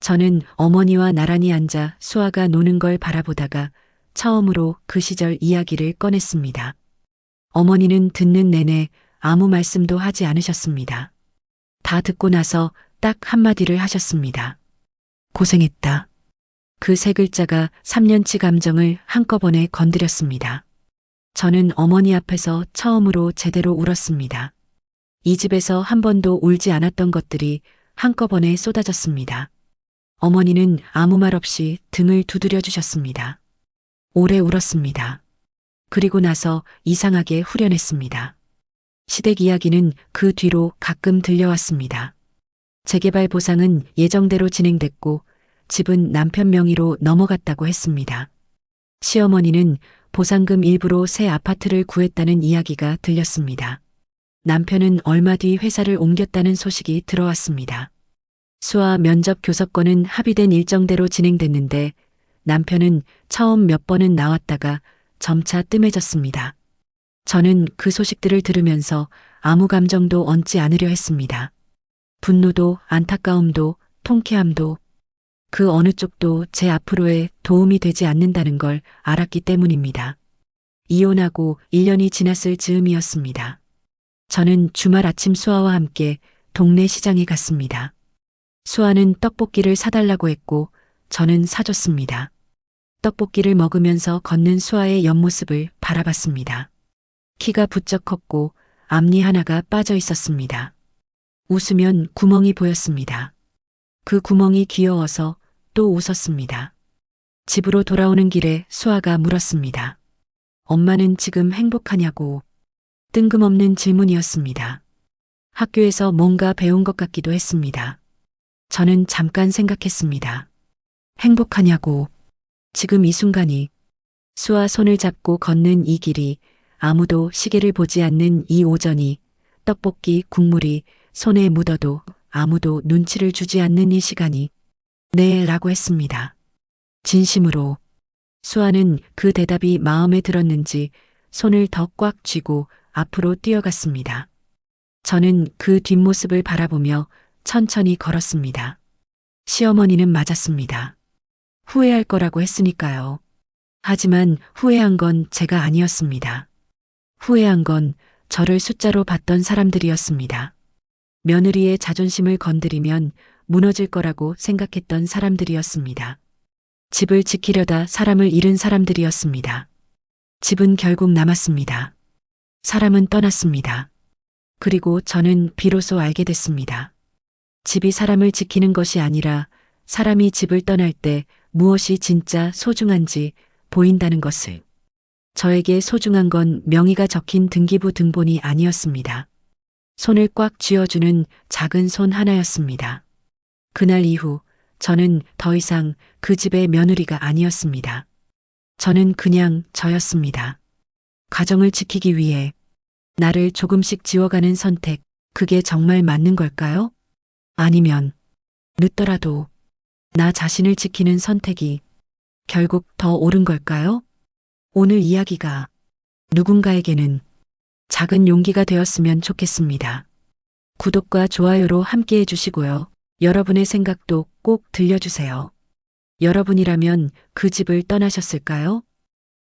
저는 어머니와 나란히 앉아 수아가 노는 걸 바라보다가 처음으로 그 시절 이야기를 꺼냈습니다. 어머니는 듣는 내내 아무 말씀도 하지 않으셨습니다. 다 듣고 나서 딱 한마디를 하셨습니다. 고생했다. 그 세 글자가 3년치 감정을 한꺼번에 건드렸습니다. 저는 어머니 앞에서 처음으로 제대로 울었습니다. 이 집에서 한 번도 울지 않았던 것들이 한꺼번에 쏟아졌습니다. 어머니는 아무 말 없이 등을 두드려 주셨습니다. 오래 울었습니다. 그리고 나서 이상하게 후련했습니다. 시댁 이야기는 그 뒤로 가끔 들려왔습니다. 재개발 보상은 예정대로 진행됐고 집은 남편 명의로 넘어갔다고 했습니다. 시어머니는 보상금 일부로 새 아파트를 구했다는 이야기가 들렸습니다. 남편은 얼마 뒤 회사를 옮겼다는 소식이 들어왔습니다. 수아 면접 교섭권은 합의된 일정대로 진행됐는데 남편은 처음 몇 번은 나왔다가 점차 뜸해졌습니다. 저는 그 소식들을 들으면서 아무 감정도 얹지 않으려 했습니다. 분노도 안타까움도 통쾌함도 그 어느 쪽도 제 앞으로의 도움이 되지 않는다는 걸 알았기 때문입니다. 이혼하고 1년이 지났을 즈음이었습니다. 저는 주말 아침 수아와 함께 동네 시장에 갔습니다. 수아는 떡볶이를 사달라고 했고 저는 사줬습니다. 떡볶이를 먹으면서 걷는 수아의 옆모습을 바라봤습니다. 키가 부쩍 컸고 앞니 하나가 빠져 있었습니다. 웃으면 구멍이 보였습니다. 그 구멍이 귀여워서 또 웃었습니다. 집으로 돌아오는 길에 수아가 물었습니다. 엄마는 지금 행복하냐고. 뜬금없는 질문이었습니다. 학교에서 뭔가 배운 것 같기도 했습니다. 저는 잠깐 생각했습니다. 행복하냐고. 지금 이 순간이. 수아 손을 잡고 걷는 이 길이, 아무도 시계를 보지 않는 이 오전이, 떡볶이 국물이 손에 묻어도 아무도 눈치를 주지 않는 이 시간이, 네 라고 했습니다. 진심으로. 수아는 그 대답이 마음에 들었는지 손을 더 꽉 쥐고 앞으로 뛰어갔습니다. 저는 그 뒷모습을 바라보며 천천히 걸었습니다. 시어머니는 맞았습니다. 후회할 거라고 했으니까요. 하지만 후회한 건 제가 아니었습니다. 후회한 건 저를 숫자로 봤던 사람들이었습니다. 며느리의 자존심을 건드리면 무너질 거라고 생각했던 사람들이었습니다. 집을 지키려다 사람을 잃은 사람들이었습니다. 집은 결국 남았습니다. 사람은 떠났습니다. 그리고 저는 비로소 알게 됐습니다. 집이 사람을 지키는 것이 아니라 사람이 집을 떠날 때 무엇이 진짜 소중한지 보인다는 것을. 저에게 소중한 건 명의가 적힌 등기부 등본이 아니었습니다. 손을 꽉 쥐어주는 작은 손 하나였습니다. 그날 이후 저는 더 이상 그 집의 며느리가 아니었습니다. 저는 그냥 저였습니다. 가정을 지키기 위해 나를 조금씩 지워가는 선택, 그게 정말 맞는 걸까요? 아니면 늦더라도 나 자신을 지키는 선택이 결국 더 옳은 걸까요? 오늘 이야기가 누군가에게는 작은 용기가 되었으면 좋겠습니다. 구독과 좋아요로 함께 해주시고요. 여러분의 생각도 꼭 들려주세요. 여러분이라면 그 집을 떠나셨을까요?